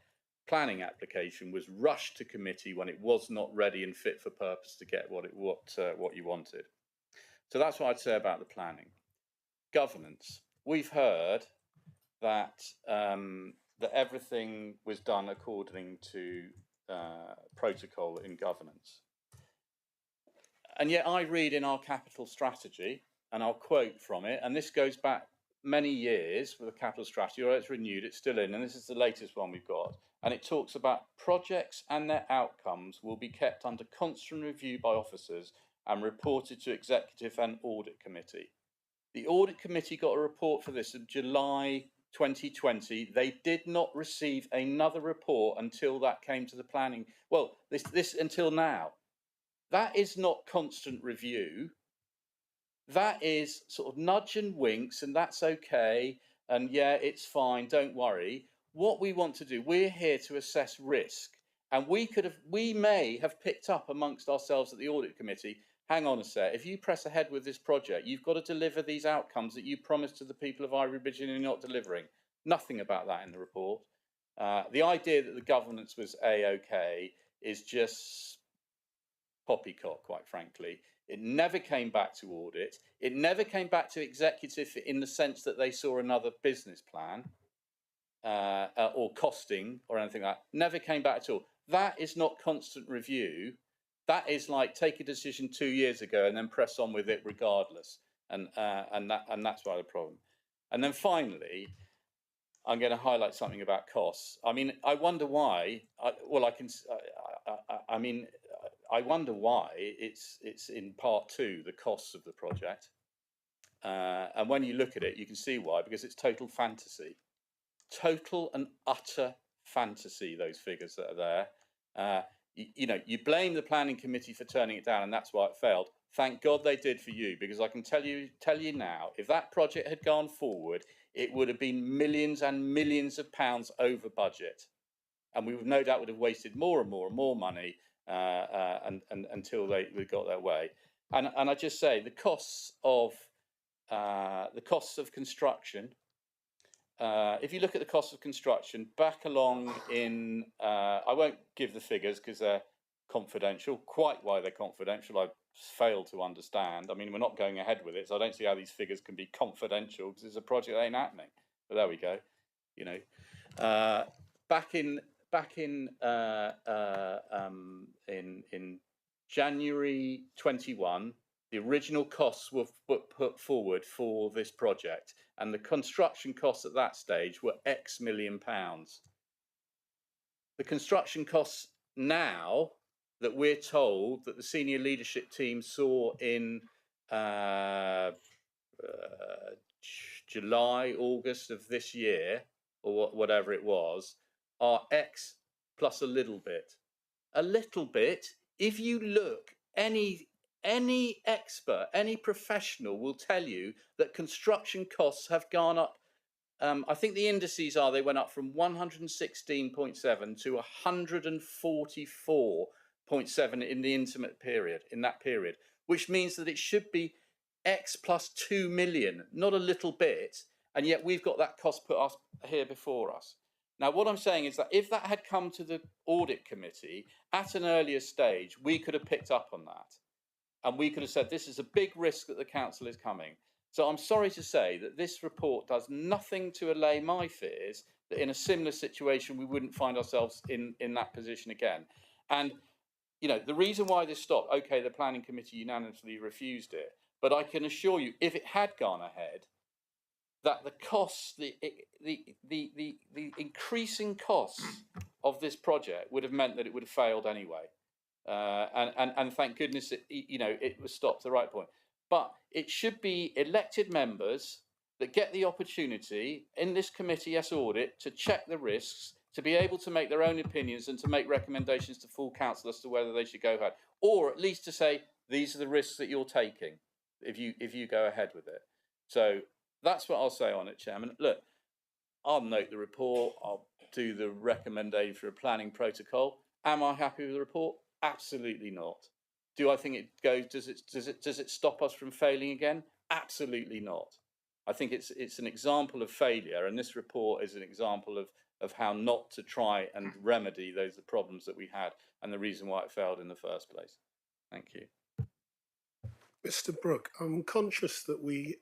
Speaker 4: planning application was rushed to committee when it was not ready and fit for purpose to get what you wanted. So that's what I'd say about the planning. Governance. We've heard that that everything was done according to protocol in governance, and yet I read in our capital strategy, and I'll quote from it, and this goes back many years with the capital strategy, or it's renewed, it's still in, and this is the latest one we've got, and it talks about projects and their outcomes will be kept under constant review by officers and reported to executive and audit committee. The audit committee got a report for this in July 2020. They did not receive another report until that came to the planning. Well, this until now. That is not constant review. That is sort of nudge and winks, and that's okay. And yeah, it's fine. Don't worry. What we want to do, we're here to assess risk, and we may have picked up amongst ourselves at the audit committee. Hang on a sec, if you press ahead with this project, you've got to deliver these outcomes that you promised to the people of Ivory Bridge and you're not delivering. Nothing about that in the report. The idea that the governance was A-OK is just poppycock, quite frankly. It never came back to audit. It never came back to executive in the sense that they saw another business plan or costing or anything like that. Never came back at all. That is not constant review. That is like take a decision 2 years ago and then press on with it regardless, and that's why the problem. And then finally, I'm going to highlight something about costs. I mean, I wonder why. I wonder why it's in part 2 the costs of the project, and when you look at it, you can see why, because it's total fantasy, total and utter fantasy. Those figures that are there. You know, you blame the planning committee for turning it down, and that's why it failed. Thank God they did for you, because I can tell you now, if that project had gone forward, it would have been millions and millions of pounds over budget, and we would no doubt would have wasted more and more and more money until they got their way. And I just say the costs of construction. If you look at the cost of construction back along in, I won't give the figures because they're confidential. Quite why they're confidential, I fail to understand. I mean, we're not going ahead with it, so I don't see how these figures can be confidential because it's a project that ain't happening. But there we go. You know, back in January 21. The original costs were put forward for this project, and the construction costs at that stage were X million pounds. The construction costs now that we're told that the senior leadership team saw in July, August of this year, or whatever it was, are X plus a little bit. A little bit. If you look, any expert, any professional will tell you that construction costs have gone up. I think the indices are they went up from 116.7 to 144.7 in the in that period, which means that it should be X plus 2 million, not a little bit, and yet we've got that cost put us here before us. Now, what I'm saying is that if that had come to the audit committee at an earlier stage, we could have picked up on that. And we could have said, this is a big risk that the council is coming. So I'm sorry to say that this report does nothing to allay my fears that in a similar situation, we wouldn't find ourselves in that position again. And, you know, the reason why this stopped, okay, the planning committee unanimously refused it. But I can assure you, if it had gone ahead, that the costs, the increasing costs of this project would have meant that it would have failed anyway. And thank goodness it was stopped at the right point. But it should be elected members that get the opportunity in this committee, yes, audit, to check the risks, to be able to make their own opinions and to make recommendations to full council as to whether they should go ahead, or at least to say these are the risks that you're taking if you go ahead with it. So that's what I'll say on it, Chairman. Look, I'll note the report. I'll do the recommendation for a planning protocol. Am I happy with the report? Absolutely not. Do I think it goes? Does it stop us from failing again? Absolutely not. I think it's an example of failure, and this report is an example of how not to try and remedy the problems that we had and the reason why it failed in the first place. Thank you.
Speaker 1: Mr. Brooke, I'm conscious that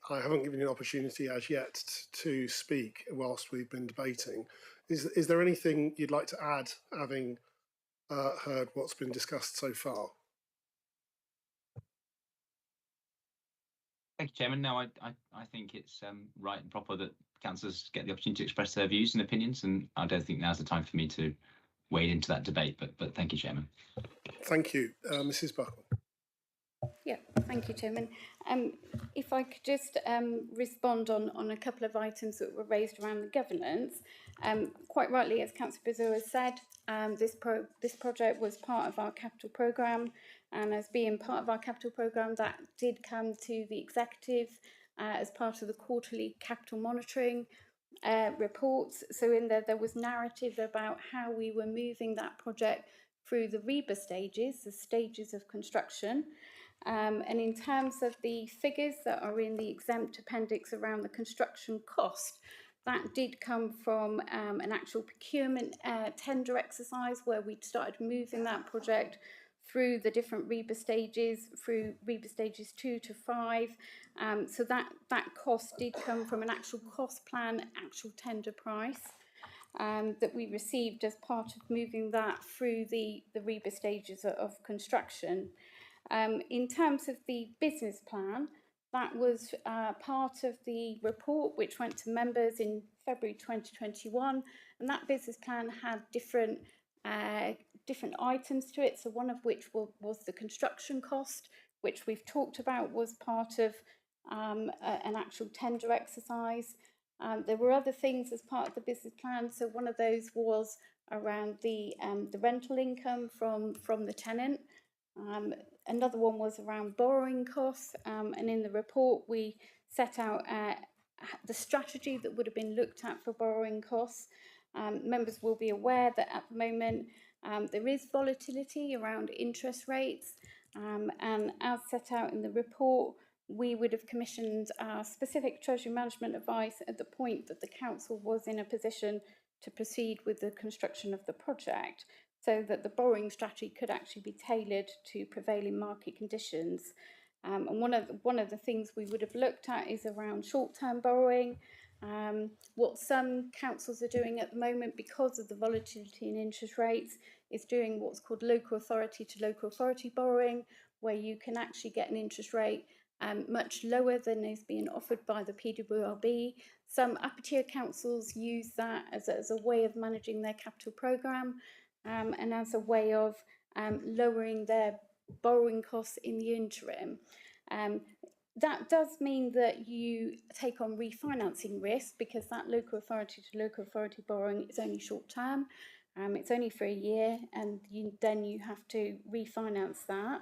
Speaker 1: I haven't given you an opportunity as yet to speak whilst we've been debating. Is there anything you'd like to add, having heard what's been discussed so far?
Speaker 10: Thank you, Chairman. No, I think it's right and proper that councillors get the opportunity to express their views and opinions, and I don't think now's the time for me to wade into that debate. But thank you, Chairman.
Speaker 1: Thank you, Mrs. Buckle.
Speaker 2: Yeah, thank you, Chairman. If I could just respond on a couple of items that were raised around the governance. Quite rightly, as Councillor Bizot has said, this project was part of our capital programme, and as being part of our capital programme, that did come to the executive as part of the quarterly capital monitoring reports. So in there was narrative about how we were moving that project through the REBA stages, the stages of construction. And in terms of the figures that are in the exempt appendix around the construction cost, that did come from an actual procurement tender exercise where we started moving that project through the different REBA stages, through REBA stages 2 to 5. So that cost did come from an actual cost plan, actual tender price that we received as part of moving that through the REBA stages of construction. In terms of the business plan, that was part of the report which went to members in February 2021, and that business plan had different items to it. So one of which was the construction cost, which we've talked about was part of an actual tender exercise. There were other things as part of the business plan. So one of those was around the rental income from the tenant. Another one was around borrowing costs, and in the report we set out the strategy that would have been looked at for borrowing costs. Members will be aware that at the moment there is volatility around interest rates, and as set out in the report, we would have commissioned specific Treasury management advice at the point that the council was in a position to proceed with the construction of the project, so that the borrowing strategy could actually be tailored to prevailing market conditions. And one of the things we would have looked at is around short-term borrowing. What some councils are doing at the moment, because of the volatility in interest rates, is doing what's called local authority to local authority borrowing, where you can actually get an interest rate much lower than is being offered by the PWRB. Some upper tier councils use that as a way of managing their capital programme, and as a way of lowering their borrowing costs in the interim. That does mean that you take on refinancing risk, because that local authority to local authority borrowing is only short term. It's only for a year, and then you have to refinance that.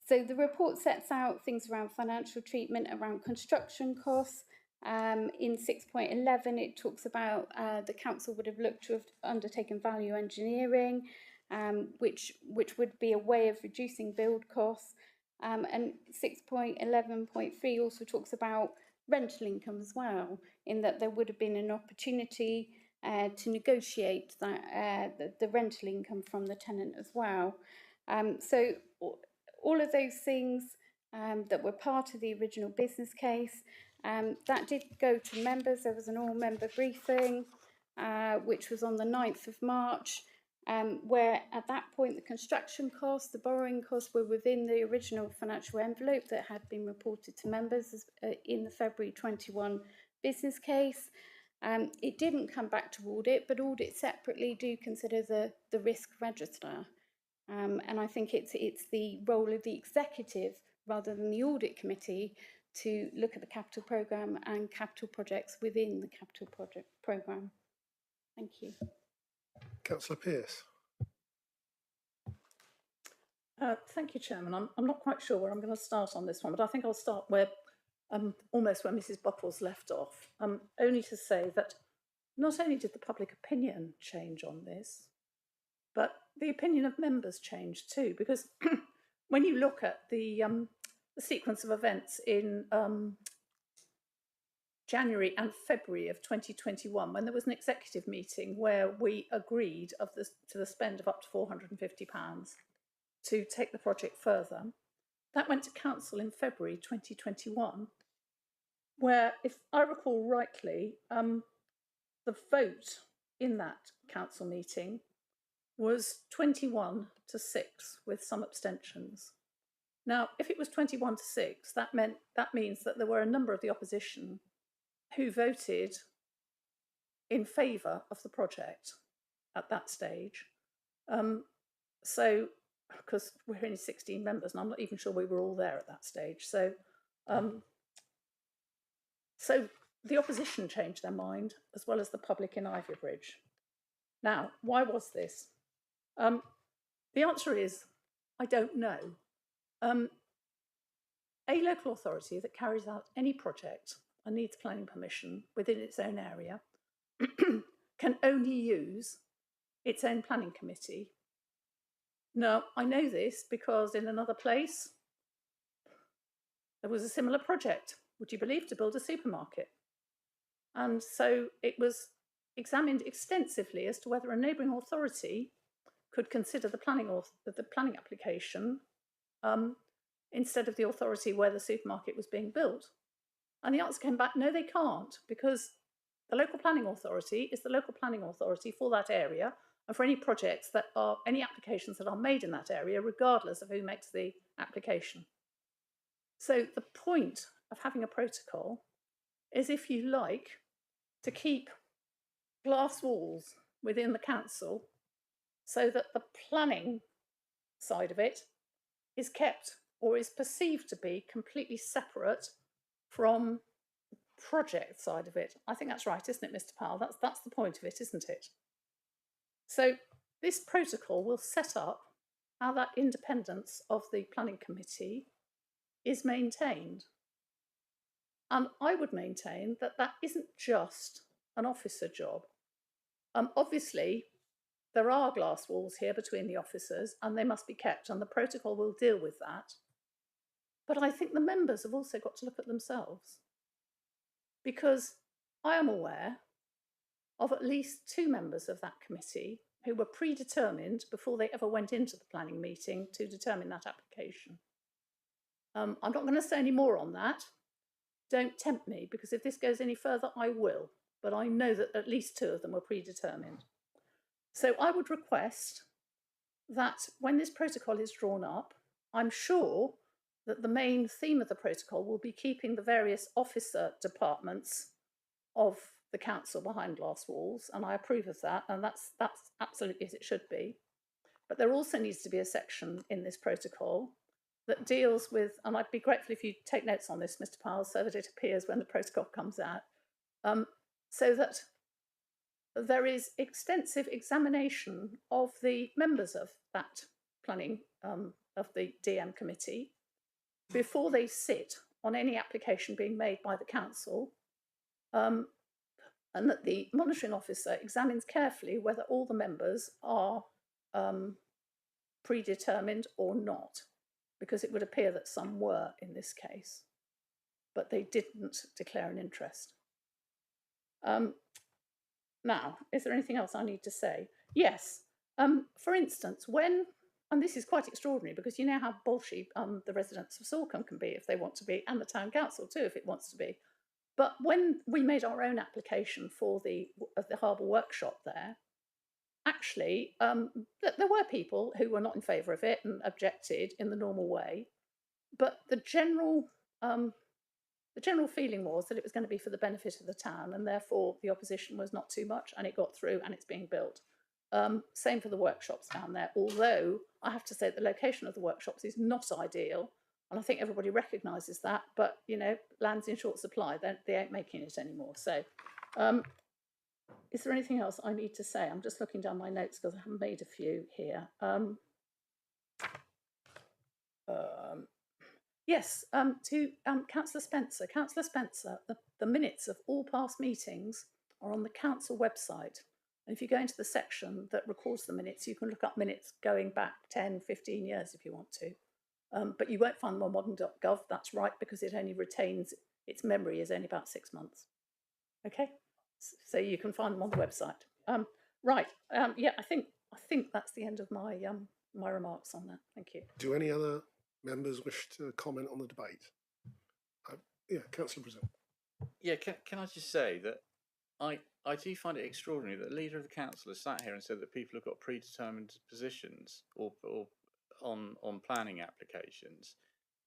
Speaker 2: So the report sets out things around financial treatment, around construction costs. In 6.11, it talks about the council would have looked to have undertaken value engineering, which would be a way of reducing build costs. And 6.11.3 also talks about rental income as well, in that there would have been an opportunity to negotiate that the rental income from the tenant as well. So all of those things that were part of the original business case, that did go to members. There was an all-member briefing, which was on the 9th of March, where at that point the construction costs, the borrowing costs were within the original financial envelope that had been reported to members in the February 21 business case. It didn't come back to audit, but audit separately do consider the risk register. And I think it's the role of the executive rather than the audit committee to look at the capital programme and capital projects within the capital project programme. Thank you.
Speaker 1: Councillor Pearce.
Speaker 7: Thank you, Chairman. I'm not quite sure where I'm going to start on this one, but I think I'll start where almost where Mrs. Buckles left off. Only to say that not only did the public opinion change on this, but the opinion of members changed too, because when you look at the sequence of events in January and February of 2021, when there was an executive meeting where we agreed to the spend of up to £450 to take the project further, that went to council in February 2021, where, if I recall rightly, the vote in that council meeting was 21 to 6 with some abstentions. Now, if it was 21 to 6, that means that there were a number of the opposition who voted in favour of the project at that stage. So, because we're only 16 members, and I'm not even sure we were all there at that stage. So, so the opposition changed their mind, as well as the public in Ivybridge. Now, why was this? The answer is, I don't know. A local authority that carries out any project and needs planning permission within its own area can only use its own planning committee. Now, I know this because in another place, there was a similar project, would you believe, to build a supermarket. And so it was examined extensively as to whether a neighbouring authority could consider the planning application instead of the authority where the supermarket was being built. And the answer came back, no, they can't, because the local planning authority is the local planning authority for that area and for any projects that are, any applications that are made in that area, regardless of who makes the application. So the point of having a protocol is, if you like, to keep glass walls within the council so that the planning side of it is kept, or is perceived to be, completely separate from the project side of it. I think that's right, isn't it, Mr. Powell? That's the point of it, isn't it? So this protocol will set up how that independence of the planning committee is maintained. And I would maintain that that isn't just an officer job. Obviously, there are glass walls here between the officers, and they must be kept, and the protocol will deal with that. But I think the members have also got to look at themselves, because I am aware of at least 2 members of that committee who were predetermined before they ever went into the planning meeting to determine that application. I'm not going to say any more on that. Don't tempt me, because if this goes any further, I will. But I know that at least 2 of them were predetermined. So I would request that when this protocol is drawn up, I'm sure that the main theme of the protocol will be keeping the various officer departments of the council behind glass walls, and I approve of that, and that's absolutely as it should be. But there also needs to be a section in this protocol that deals with, and I'd be grateful if you take notes on this, Mr. Powell, so that it appears when the protocol comes out, so that there is extensive examination of the members of that planning, of the DM committee, before they sit on any application being made by the council, and that the monitoring officer examines carefully whether all the members are predetermined or not, because it would appear that some were in this case, but they didn't declare an interest. Now, is there anything else I need to say? Yes. For instance, when, and this is quite extraordinary, because you know how bolshy the residents of Salcombe can be if they want to be, and the town council too if it wants to be. But when we made our own application for the harbour workshop there, actually, there were people who were not in favour of it and objected in the normal way. But the general feeling was that it was going to be for the benefit of the town, and therefore the opposition was not too much, and it got through, and it's being built. Same for the workshops down there, although I have to say the location of the workshops is not ideal, and I think everybody recognises that, but, you know, land's in short supply, they ain't making it anymore. So Is there anything else I need to say? I'm just looking down my notes because I haven't made a few here. Yes, to Councillor Spencer. Councillor Spencer, the minutes of all past meetings are on the council website. And if you go into the section that records the minutes, you can look up minutes going back 10, 15 years if you want to. But you won't find them on modern.gov. That's right, because it only retains, its memory is only about 6 months. Okay, so you can find them on the website. Right, yeah, I think that's the end of my my remarks on that. Thank you.
Speaker 1: Do any other members wish to comment on the debate? Yeah, Councillor Brazil.
Speaker 4: Yeah, can I just say that I do find it extraordinary that the leader of the council has sat here and said that people have got predetermined positions or on planning applications,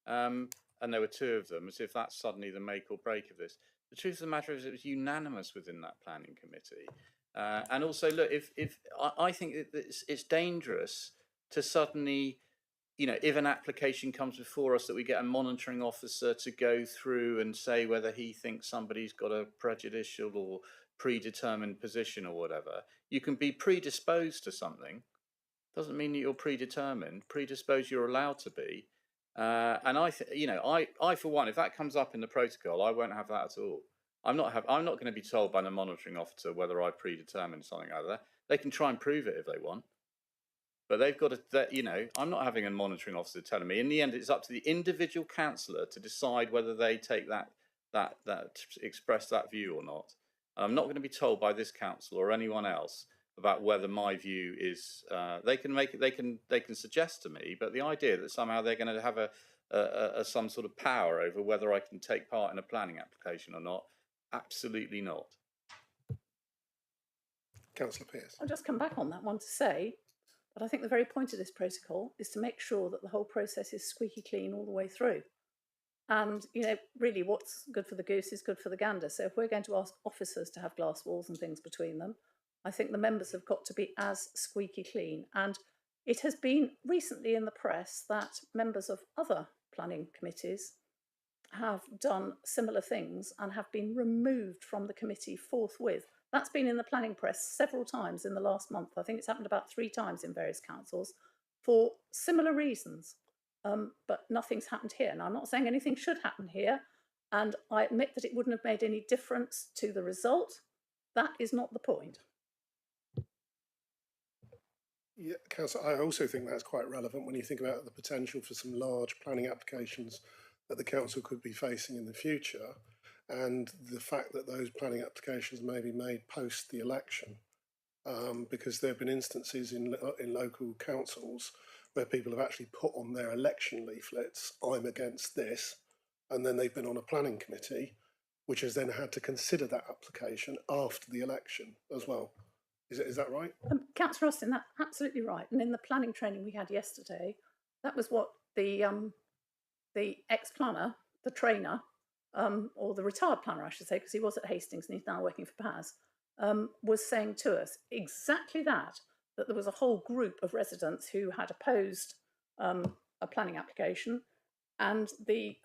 Speaker 4: and there were 2 of them, as if that's suddenly the make or break of this. The truth of the matter is, it was unanimous within that planning committee. And also, look, if I think it's dangerous to suddenly, you know, if an application comes before us, that we get a monitoring officer to go through and say whether he thinks somebody's got a prejudicial or predetermined position or whatever. You can be predisposed to something. Doesn't mean that you're predetermined. Predisposed, you're allowed to be. And I for one, if that comes up in the protocol, I won't have that at all. I'm not going to be told by the monitoring officer whether I predetermined something like that. They can try and prove it if they want. But they've got to, I'm not having a monitoring officer telling me. In the end, it's up to the individual councillor to decide whether they take that express that view or not. And I'm not going to be told by this council or anyone else about whether my view is. They can suggest to me, but the idea that somehow they're going to have some sort of power over whether I can take part in a planning application or not, absolutely not.
Speaker 1: Councillor Pearce.
Speaker 7: I'll just come back on that one to say that I think the very point of this protocol is to make sure that the whole process is squeaky clean all the way through. And, really what's good for the goose is good for the gander. So if we're going to ask officers to have glass walls and things between them, I think the members have got to be as squeaky clean. And it has been recently in the press that members of other planning committees have done similar things and have been removed from the committee forthwith. That's been in the planning press several times in the last month. I think it's happened about 3 times in various councils for similar reasons. But nothing's happened here. And I'm not saying anything should happen here. And I admit that it wouldn't have made any difference to the result. That is not the point.
Speaker 1: Yeah, Councillor, I also think that's quite relevant when you think about the potential for some large planning applications that the council could be facing in the future, and the fact that those planning applications may be made post the election, because there have been instances in local councils where people have actually put on their election leaflets, "I'm against this," and then they've been on a planning committee, which has then had to consider that application after the election as well. Is that right?
Speaker 7: Councillor Austin, that's absolutely right. And in the planning training we had yesterday, that was what the ex-planner, the trainer, or the retired planner, I should say, because he was at Hastings and he's now working for PAS, was saying to us exactly that there was a whole group of residents who had opposed a planning application, and the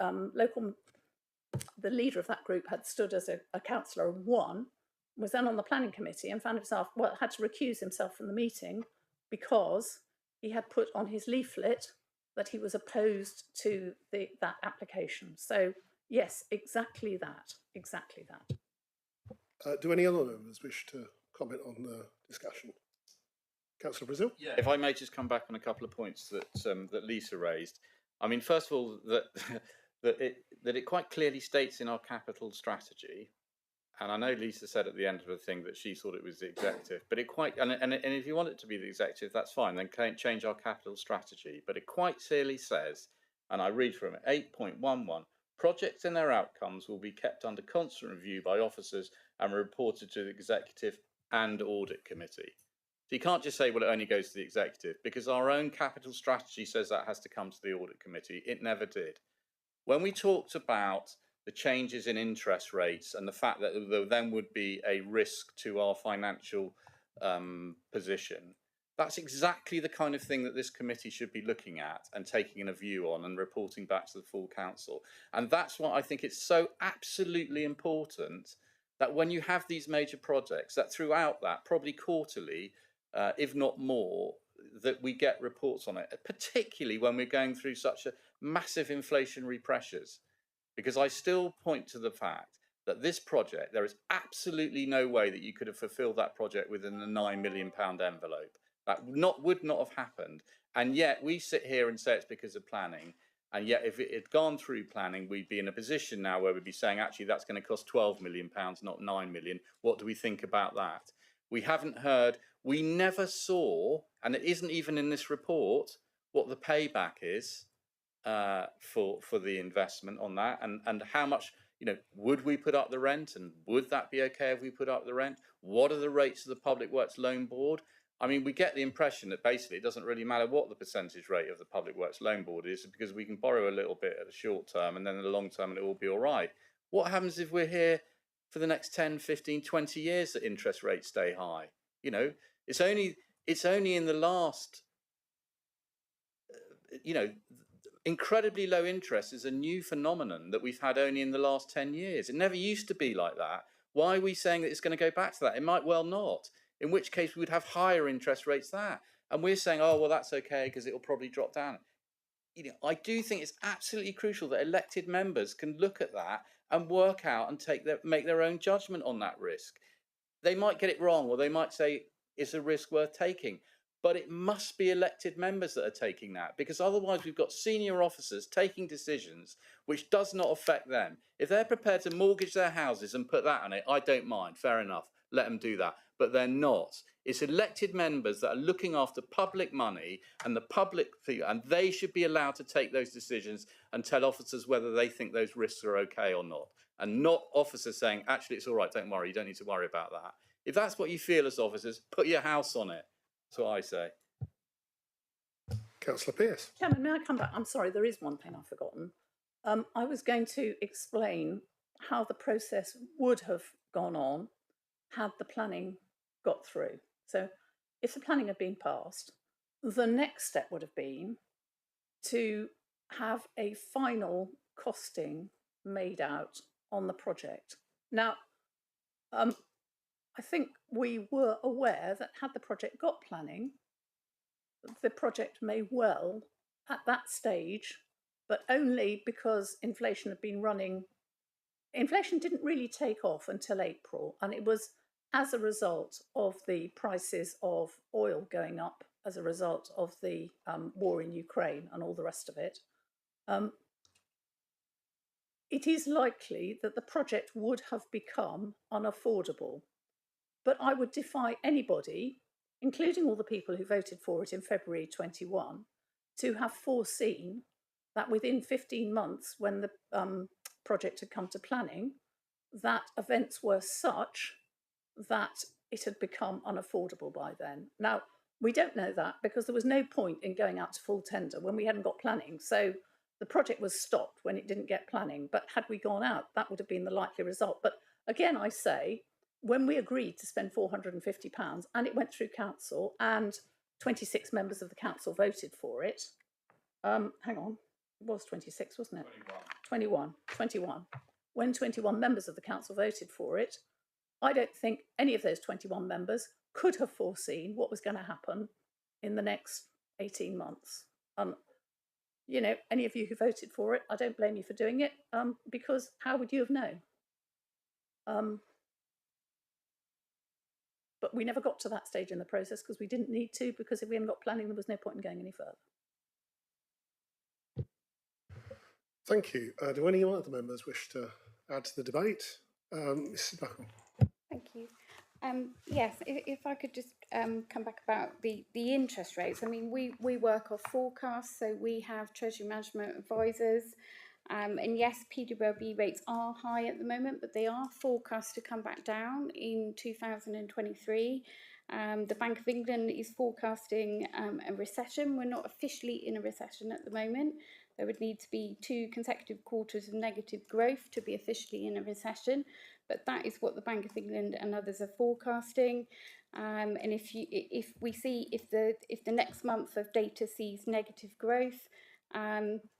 Speaker 7: leader of that group had stood as a councillor and won, was then on the planning committee and found himself, had to recuse himself from the meeting because he had put on his leaflet that he was opposed to that application. So yes, exactly that.
Speaker 1: Do any other members wish to comment on the discussion? Councillor Brazil?
Speaker 4: Yeah. If I may just come back on a couple of points that Lisa raised. I mean, first of all, that it quite clearly states in our capital strategy, and I know Lisa said at the end of the thing that she thought it was the executive, but it quite, and if you want it to be the executive, that's fine, then change our capital strategy. But it quite clearly says, and I read from it, 8.11, projects and their outcomes will be kept under constant review by officers and reported to the executive and audit committee. So you can't just say, well, it only goes to the executive, because our own capital strategy says that has to come to the audit committee. It never did. When we talked about the changes in interest rates and the fact that there then would be a risk to our financial position, that's exactly the kind of thing that this committee should be looking at and taking a view on and reporting back to the full council. And that's why I think it's so absolutely important that when you have these major projects, that throughout that, probably quarterly, if not more, that we get reports on it, particularly when we're going through such a massive inflationary pressures. Because I still point to the fact that this project, there is absolutely no way that you could have fulfilled that project within the £9 million envelope. That would not have happened. And yet we sit here and say it's because of planning. And yet if it had gone through planning, we'd be in a position now where we'd be saying, actually, that's going to cost £12 million, not £9 million. What do we think about that? We haven't heard, we never saw, and it isn't even in this report, what the payback is for the investment on that, and how much, you know, would we put up the rent, and would that be okay if we put up the rent? What are the rates of the Public Works Loan Board? I mean, we get the impression that basically it doesn't really matter what the percentage rate of the Public Works Loan Board is, because we can borrow a little bit at the short term and then in the long term and it will be all right. What happens if we're here for the next 10, 15, 20 years that interest rates stay high? You know, it's only in the last, you know, incredibly low interest is a new phenomenon that we've had only in the last 10 years. It never used to be like that. Why are we saying that it's going to go back to that? It might well not, in which case we would have higher interest rates than that. And we're saying, oh, well, that's okay because it will probably drop down. You know, I do think it's absolutely crucial that elected members can look at that and work out and make their own judgment on that risk. They might get it wrong, or they might say it's a risk worth taking. But it must be elected members that are taking that, because otherwise we've got senior officers taking decisions which does not affect them. If they're prepared to mortgage their houses and put that on it, I don't mind, fair enough, let them do that. But they're not. It's elected members that are looking after public money and the public, and they should be allowed to take those decisions and tell officers whether they think those risks are okay or not. And not officers saying, actually, it's all right, don't worry, you don't need to worry about that. If that's what you feel as officers, put your house on it. That's what I say.
Speaker 1: Councillor Pearce.
Speaker 7: Chairman, may I come back? I'm sorry, there is one thing I've forgotten. I was going to explain how the process would have gone on had the planning got through. So if the planning had been passed, the next step would have been to have a final costing made out on the project. Now, I think we were aware that had the project got planning, the project may well, at that stage, but only because inflation had been running. Inflation didn't really take off until April, and it was as a result of the prices of oil going up as a result of the war in Ukraine and all the rest of it. It is likely that the project would have become unaffordable. But I would defy anybody, including all the people who voted for it in February 21, to have foreseen that within 15 months, when the project had come to planning, that events were such that it had become unaffordable by then. Now, we don't know that because there was no point in going out to full tender when we hadn't got planning. So the project was stopped when it didn't get planning. But had we gone out, that would have been the likely result. But again, I say, when we agreed to spend £450 and it went through council and 26 members of the council voted for it, hang on, it was 26, wasn't it? 21. When 21 members of the council voted for it, I don't think any of those 21 members could have foreseen what was going to happen in the next 18 months. You know, any of you who voted for it, I don't blame you for doing it, because how would you have known? But we never got to that stage in the process because we didn't need to, because if we hadn't got planning, there was no point in going any further.
Speaker 1: Thank you. Do any other members wish to add to the debate? Mrs. Buckle.
Speaker 2: Thank you. Yes, if I could just come back about the interest rates. I mean, we work off forecasts, so we have Treasury Management Advisors. And yes, PWLB rates are high at the moment, but they are forecast to come back down in 2023. The Bank of England is forecasting a recession. We're not officially in a recession at the moment. There would need to be 2 consecutive quarters of negative growth to be officially in a recession, but that is what the Bank of England and others are forecasting. And if the next month of data sees negative growth,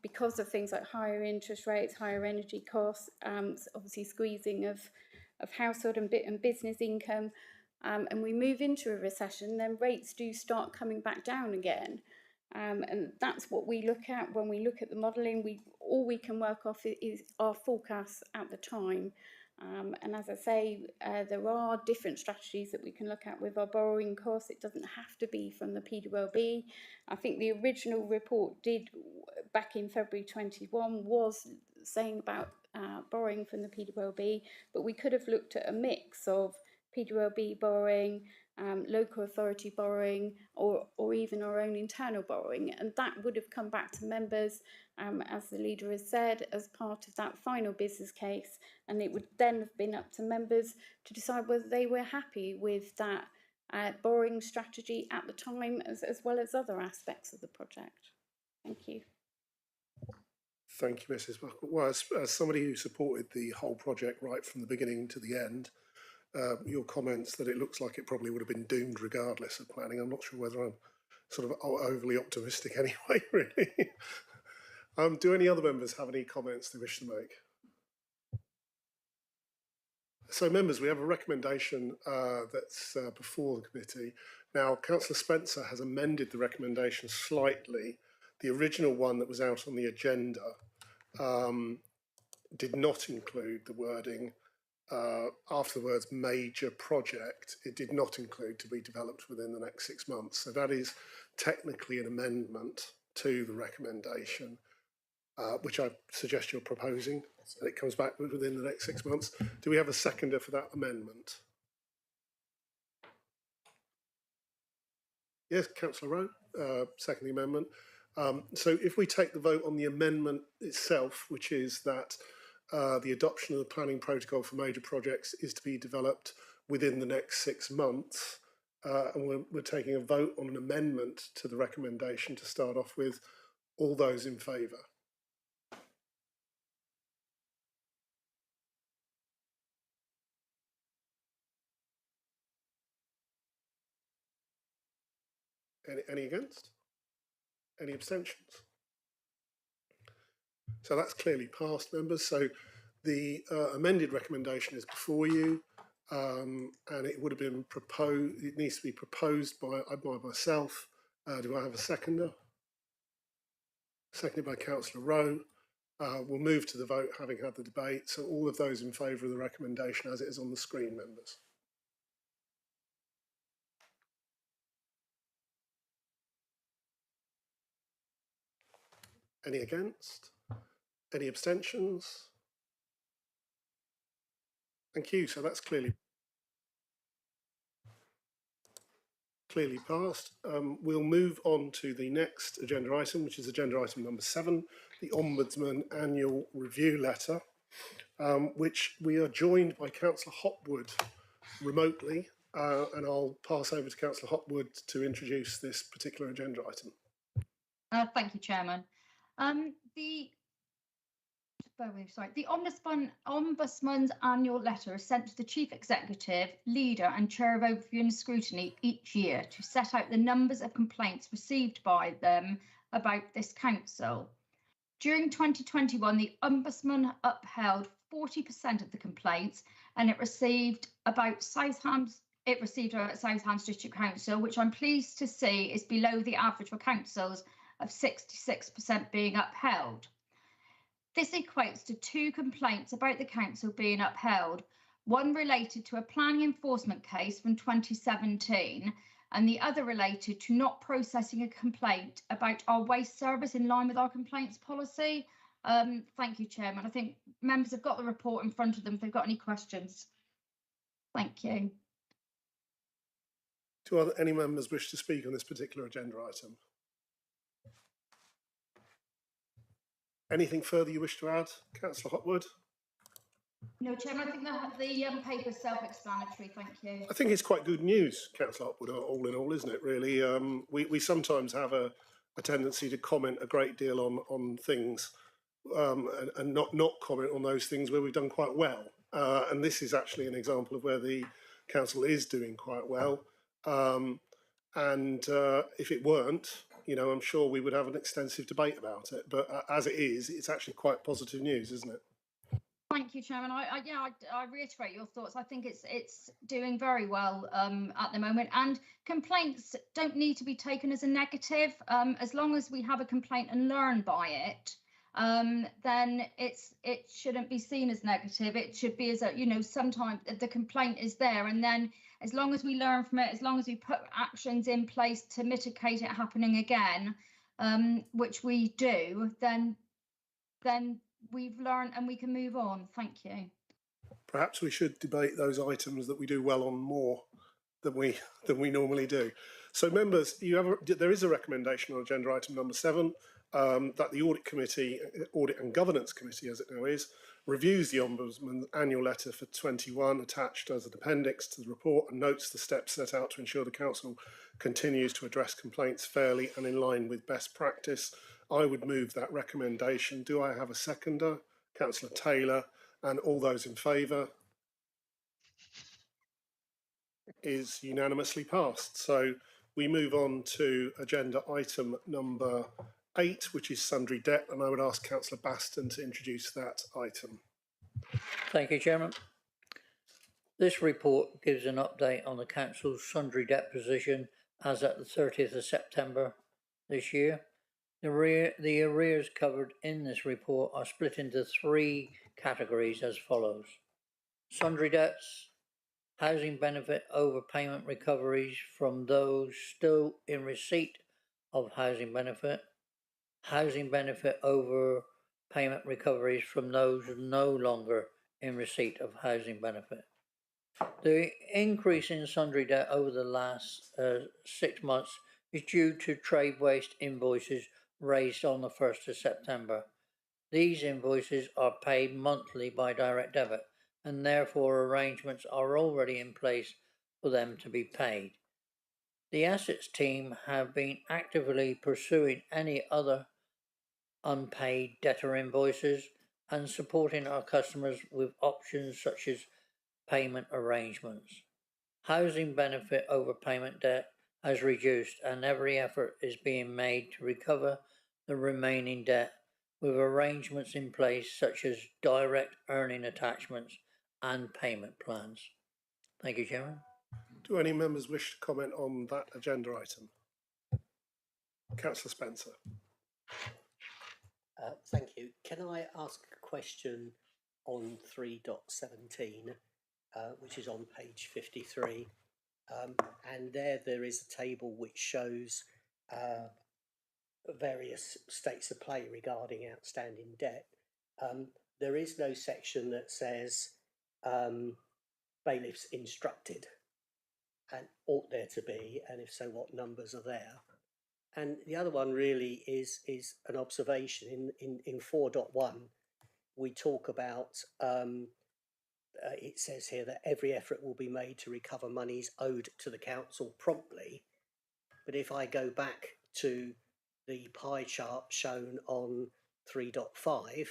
Speaker 2: because of things like higher interest rates, higher energy costs, obviously squeezing of household and business income, and we move into a recession, then rates do start coming back down again. And that's what we look at when we look at the modelling. All we can work off is our forecasts at the time. And as I say, there are different strategies that we can look at with our borrowing costs. It doesn't have to be from the PWLB. I think the original report back in February 21 was saying about borrowing from the PWLB, but we could have looked at a mix of PWLB borrowing, local authority borrowing, or even our own internal borrowing, and that would have come back to members, as the leader has said, as part of that final business case, and it would then have been up to members to decide whether they were happy with that borrowing strategy at the time, as well as other aspects of the project. Thank you.
Speaker 1: Thank you, Mrs. Buckle. Well, as somebody who supported the whole project right from the beginning to the end, your comments that it looks like it probably would have been doomed regardless of planning, I'm not sure whether I'm sort of overly optimistic anyway, really. Do any other members have any comments they wish to make? So, members, we have a recommendation that's before the committee. Now, Councillor Spencer has amended the recommendation slightly. The original one that was out on the agenda did not include the wording after the words major project. It did not include to be developed within the next 6 months. So that is technically an amendment to the recommendation, which I suggest you're proposing, and it comes back within the next 6 months. Do we have a seconder for that amendment? Yes, Councillor Rowe, second the amendment. So if we take the vote on the amendment itself, which is that the adoption of the planning protocol for major projects is to be developed within the next 6 months, and we're taking a vote on an amendment to the recommendation to start off with. All those in favour? Any against? Any abstentions? So that's clearly passed, members. So the amended recommendation is before you, and it would have been proposed. It needs to be proposed by myself. Do I have a seconder? Seconded by Councillor Rowe. We'll move to the vote, having had the debate. So all of those in favour of the recommendation as it is on the screen, members. Any against? Any abstentions? Thank you. So that's clearly passed. We'll move on to the next agenda item, which is agenda item number 7, the Ombudsman Annual Review Letter, which we are joined by Councillor Hopwood remotely, and I'll pass over to Councillor Hopwood to introduce this particular agenda item.
Speaker 13: Thank you, Chairman. The Ombudsman's annual letter is sent to the Chief Executive, Leader and Chair of Overview and Scrutiny each year to set out the numbers of complaints received by them about this council. During 2021, the Ombudsman upheld 40% of the complaints, and it received about Southams District Council, which I'm pleased to see is below the average for councils of 66% being upheld. This equates to 2 complaints about the council being upheld, one related to a planning enforcement case from 2017 and the other related to not processing a complaint about our waste service in line with our complaints policy. Thank you, Chairman. I think members have got the report in front of them if they've got any questions. Thank you.
Speaker 1: Do any members wish to speak on this particular agenda item? Anything further you wish to add, Councillor Hopwood?
Speaker 13: No, Chairman, I think the paper is self-explanatory. Thank you.
Speaker 1: I think it's quite good news, Councillor Hopwood, all in all, isn't it, really? We sometimes have a tendency to comment a great deal on things and not comment on those things where we've done quite well. And this is actually an example of where the council is doing quite well. And if it weren't, I'm sure we would have an extensive debate about it. But as it is, it's actually quite positive news, isn't it?
Speaker 13: Thank you, Chairman. I reiterate your thoughts. I think it's doing very well at the moment, and complaints don't need to be taken as a negative. As long as we have a complaint and learn by it, then it shouldn't be seen as negative. It should be as a, you know, sometimes the complaint is there, and then as long as we learn from it, as long as we put actions in place to mitigate it happening again, which we do, then we've learned and we can move on. Thank you.
Speaker 1: Perhaps we should debate those items that we do well on more than we normally do. So, members, there is a recommendation on agenda item number 7 that the Audit and Governance Committee, as it now is, reviews the Ombudsman's annual letter for 21 attached as an appendix to the report and notes the steps set out to ensure the Council continues to address complaints fairly and in line with best practice. I would move that recommendation. Do I have a seconder? Councillor Taylor. And all those in favour? Is unanimously passed. So we move on to agenda item number 8, which is sundry debt, and I would ask Councillor Baston to introduce that item.
Speaker 8: Thank you, Chairman. This report gives an update on the Council's sundry debt position as at the 30th of September this year. The arrears covered in this report are split into 3 categories as follows: sundry debts, housing benefit overpayment recoveries from those still in receipt of housing benefit overpayment recoveries from those no longer in receipt of housing benefit. The increase in sundry debt over the last 6 months is due to trade waste invoices raised on the 1st of September. These invoices are paid monthly by direct debit, and therefore arrangements are already in place for them to be paid. The assets team have been actively pursuing any other unpaid debtor invoices and supporting our customers with options such as payment arrangements. Housing benefit overpayment debt has reduced, and every effort is being made to recover the remaining debt with arrangements in place such as direct earning attachments and payment plans. Thank you, Chairman.
Speaker 1: Do any members wish to comment on that agenda item? Councillor Spencer.
Speaker 3: Thank you. Can I ask a question on 3.17, which is on page 53? And there is a table which shows various states of play regarding outstanding debt. There is no section that says bailiffs instructed, and ought there to be, and if so, what numbers are there? And the other one really is an observation. In 4.1, we talk about, it says here that every effort will be made to recover monies owed to the council promptly. But if I go back to the pie chart shown on 3.5,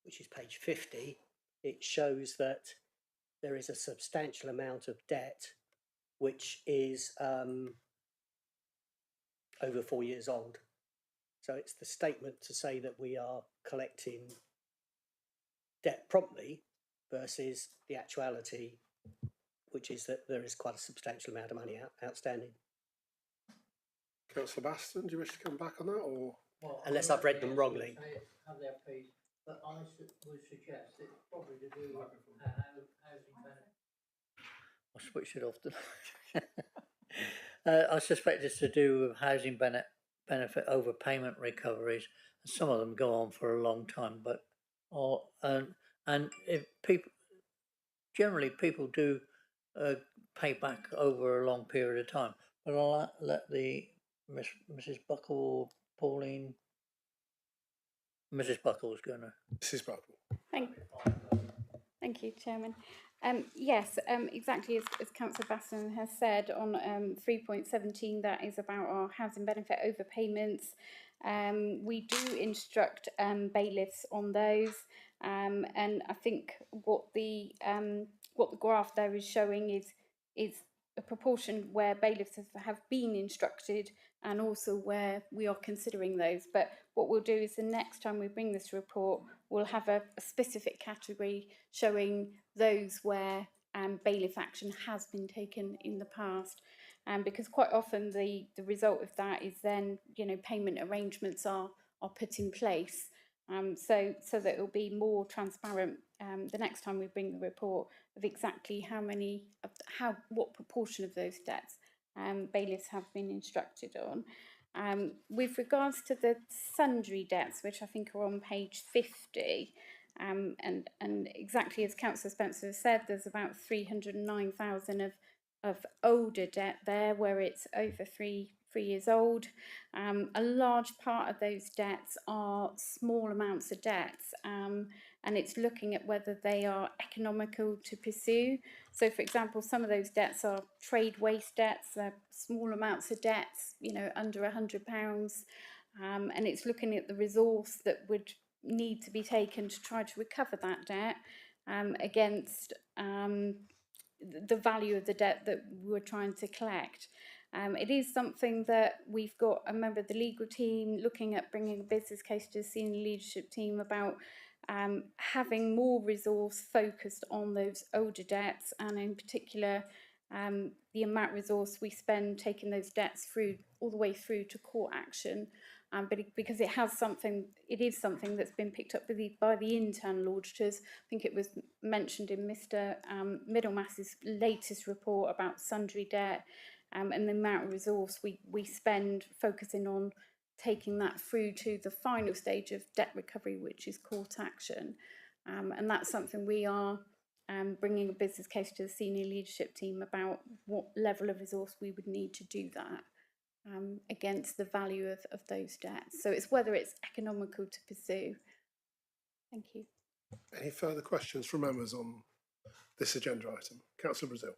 Speaker 3: which is page 50, it shows that there is a substantial amount of debt which is over 4 years old. So it's the statement to say that we are collecting debt promptly versus the actuality, which is that there is quite a substantial amount of money outstanding.
Speaker 1: Councillor Baston, do you wish to come back on that, or?
Speaker 3: Well, unless I've read them wrongly.
Speaker 8: Have their piece, but I would suggest it's probably to do with housing benefit. I'll switch it off. I suspect it's to do with housing benefit overpayment recoveries. Some of them go on for a long time, but and if people people do pay back over a long period of time. But I'll let the Mrs. Buckle or Pauline. Mrs. Buckle's going to.
Speaker 1: Mrs. Buckle.
Speaker 2: Thank you, Chairman. Yes, exactly as Councillor Basson has said on 3.17, that is about our housing benefit overpayments. We do instruct bailiffs on those, and I think what the graph there is showing is a proportion where bailiffs have been instructed and also where we are considering those. But what we'll do is the next time we bring this report, we'll have a specific category showing those where bailiff action has been taken in the past. Because quite often the result of that is then, you know, payment arrangements are put in place. So that it'll be more transparent the next time we bring the report of exactly what proportion of those debts bailiffs have been instructed on. With regards to the sundry debts, which I think are on page 50, and exactly as Councillor Spencer has said, there's about 309,000 of older debt there where it's over three years old. A large part of those debts are small amounts of debts, and it's looking at whether they are economical to pursue. So, for example, some of those debts are trade waste debts, they're small amounts of debts, you know, under £100, and it's looking at the resource that would need to be taken to try to recover that debt against the value of the debt that we're trying to collect. It is something that we've got a member of the legal team looking at bringing a business case to the senior leadership team about having more resource focused on those older debts, and in particular the amount of resource we spend taking those debts through all the way through to court action. But because it is something that's been picked up by the internal auditors. I think it was mentioned in Mr. Middlemass's latest report about sundry debt, and the amount of resource we spend focusing on taking that through to the final stage of debt recovery, which is court action. And that's something we are bringing a business case to the senior leadership team about what level of resource we would need to do that. Against the value of those debts. So it's whether it's economical to pursue. Thank you.
Speaker 1: Any further questions from members on this agenda item? Councillor Brazil.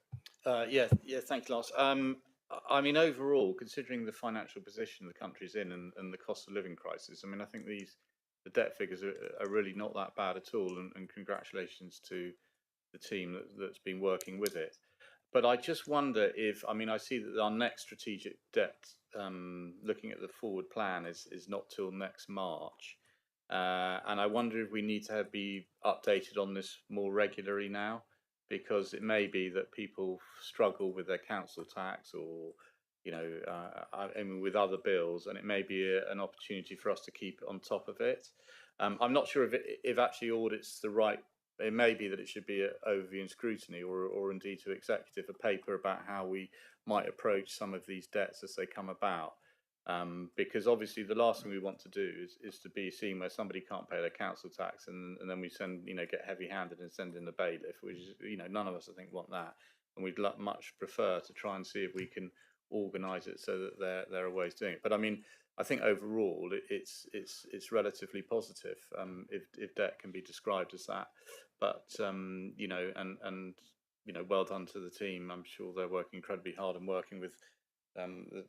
Speaker 4: Yeah, thank you, Lars. I mean, overall, considering the financial position the country's in and the cost of living crisis, I mean, I think the debt figures are really not that bad at all, and congratulations to the team that's been working with it. But I just wonder if, I mean, I see that our next strategic debt, looking at the forward plan, is not till next March. And I wonder if we need to be updated on this more regularly now, because it may be that people struggle with their council tax or, you know, I mean, with other bills, and it may be an opportunity for us to keep on top of it. I'm not sure if actually audit's the right. It may be that it should be an overview and scrutiny, or indeed to executive a paper about how we might approach some of these debts as they come about. Because obviously the last thing we want to do is to be seen where somebody can't pay their council tax and then we send, you know, get heavy-handed and send in the bailiff, which is, you know, none of us I think want that, and we'd much prefer to try and see if we can organise it so that there are ways doing it. But I mean, I think overall it's relatively positive if debt can be described as that. But you know, and you know, well done to the team. I'm sure they're working incredibly hard and working with the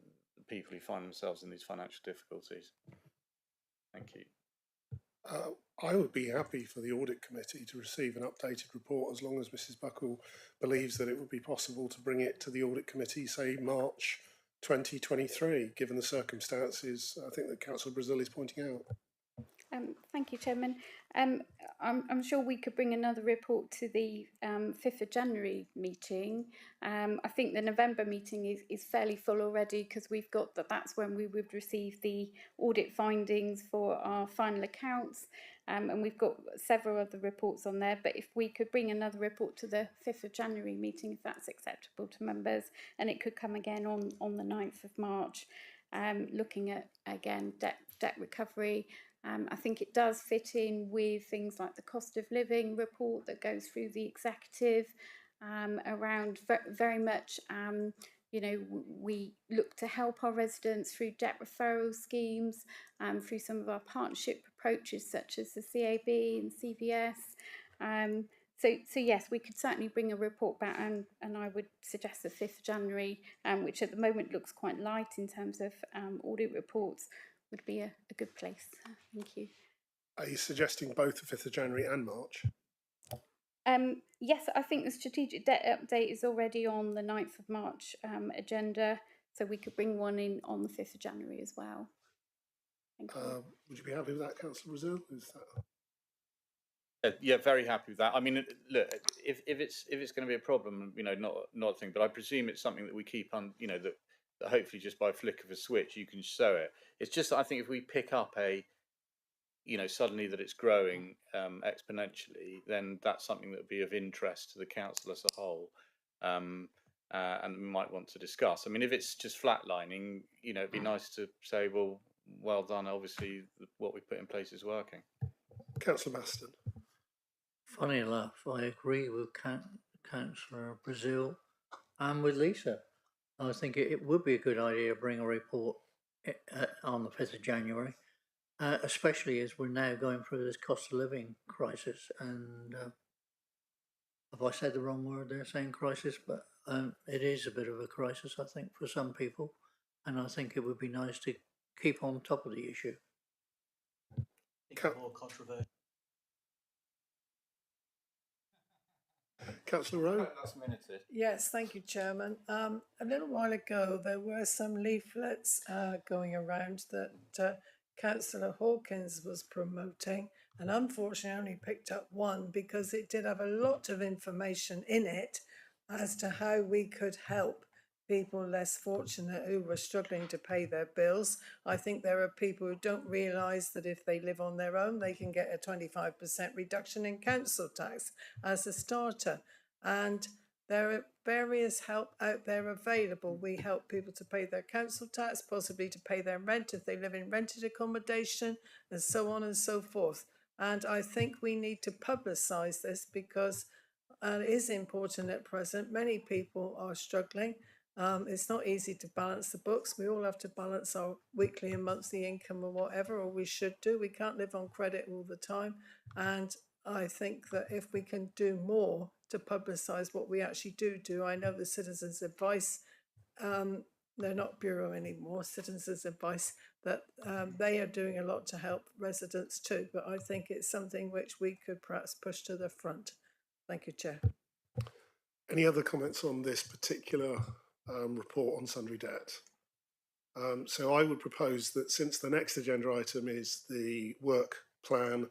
Speaker 4: people who find themselves in these financial difficulties. Thank you.
Speaker 1: I would be happy for the audit committee to receive an updated report as long as Mrs. Buckle believes that it would be possible to bring it to the audit committee, say March 2023, given the circumstances I think that Councillor Brazil is pointing out.
Speaker 2: Thank you, Chairman. I'm sure we could bring another report to the 5th of January meeting. I think the November meeting is fairly full already, because we've got that's when we would receive the audit findings for our final accounts, and we've got several other reports on there. But if we could bring another report to the 5th of January meeting, if that's acceptable to members, and it could come again on the 9th of March, looking at, again, debt recovery. I think it does fit in with things like the cost of living report that goes through the executive, around very much, you know, we look to help our residents through debt referral schemes, through some of our partnership approaches such as the CAB and CVS. So yes, we could certainly bring a report back, and I would suggest the 5th of January, which at the moment looks quite light in terms of audit reports, would be a good place. Thank you.
Speaker 1: Are you suggesting both the 5th of January and March?
Speaker 2: Yes, I think the strategic debt update is already on the 9th of March agenda. So we could bring one in on the 5th of January as well. Thank you.
Speaker 1: Would you be happy with that, Councillor Brazil? Is that...
Speaker 4: Yeah, very happy with that. I mean, look, if it's going to be a problem, you know, not a thing, but I presume it's something that we keep on, you know, that hopefully just by a flick of a switch you can show it. It's just that I think if we pick up you know, suddenly that it's growing exponentially, then that's something that would be of interest to the council as a whole, and we might want to discuss. I mean, if it's just flatlining, you know, it'd be nice to say, well done. Obviously, what we put in place is working.
Speaker 1: Councillor Baston.
Speaker 8: Funny enough, I agree with Councillor Brazil and with Lisa. I think it would be a good idea to bring a report on the 5th of January, especially as we're now going through this cost of living crisis. And have I said the wrong word there, saying crisis? But it is a bit of a crisis, I think, for some people. And I think it would be nice to keep on top of the issue.
Speaker 3: More controversial.
Speaker 1: Councillor Rowe.
Speaker 14: Yes, thank you, Chairman. A little while ago, there were some leaflets going around that Councillor Hawkins was promoting, and unfortunately I only picked up one because it did have a lot of information in it as to how we could help people less fortunate who were struggling to pay their bills. I think there are people who don't realise that if they live on their own, they can get a 25% reduction in council tax as a starter. And there are various help out there available. We help people to pay their council tax, possibly to pay their rent if they live in rented accommodation, and so on and so forth. And I think we need to publicise this because it is important at present. Many people are struggling. It's not easy to balance the books. We all have to balance our weekly and monthly income or whatever, or we should do. We can't live on credit all the time. And I think that if we can do more to publicise what we actually do, I know the Citizens Advice, they're not Bureau anymore, Citizens Advice, that they are doing a lot to help residents too. But I think it's something which we could perhaps push to the front. Thank you, Chair.
Speaker 1: Any other comments on this particular report on sundry debt? So I would propose that since the next agenda item is the work plan,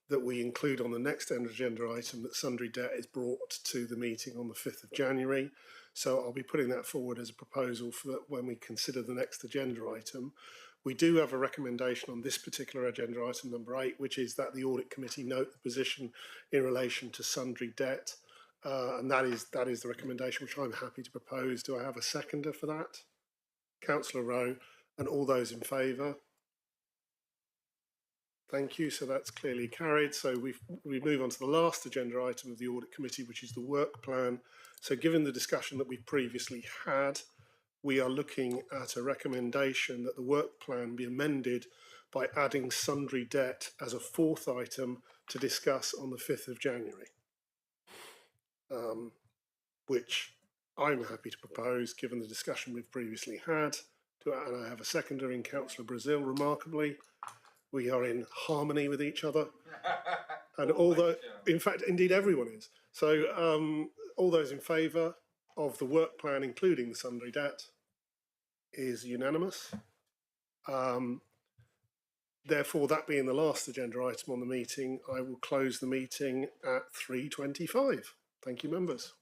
Speaker 1: that we include on the next agenda item that sundry debt is brought to the meeting on the 5th of January. So I'll be putting that forward as a proposal for that when we consider the next agenda item. We do have a recommendation on this particular agenda item number 8, which is that the audit committee note the position in relation to sundry debt. And that is the recommendation which I'm happy to propose. Do I have a seconder for that? Councillor Rowe, and all those in favour? Thank you. So that's clearly carried. So we move on to the last agenda item of the audit committee, which is the work plan. So given the discussion that we've previously had, we are looking at a recommendation that the work plan be amended by adding sundry debt as a 4th item to discuss on the 5th of January. Which I'm happy to propose given the discussion we've previously had. And I have a seconder in Councillor Brazil. Remarkably, we are in harmony with each other. And although, in fact, indeed everyone is. So all those in favour of the work plan, including the sundry debt, is unanimous. Therefore, that being the last agenda item on the meeting, I will close the meeting at 3:25. Thank you, members.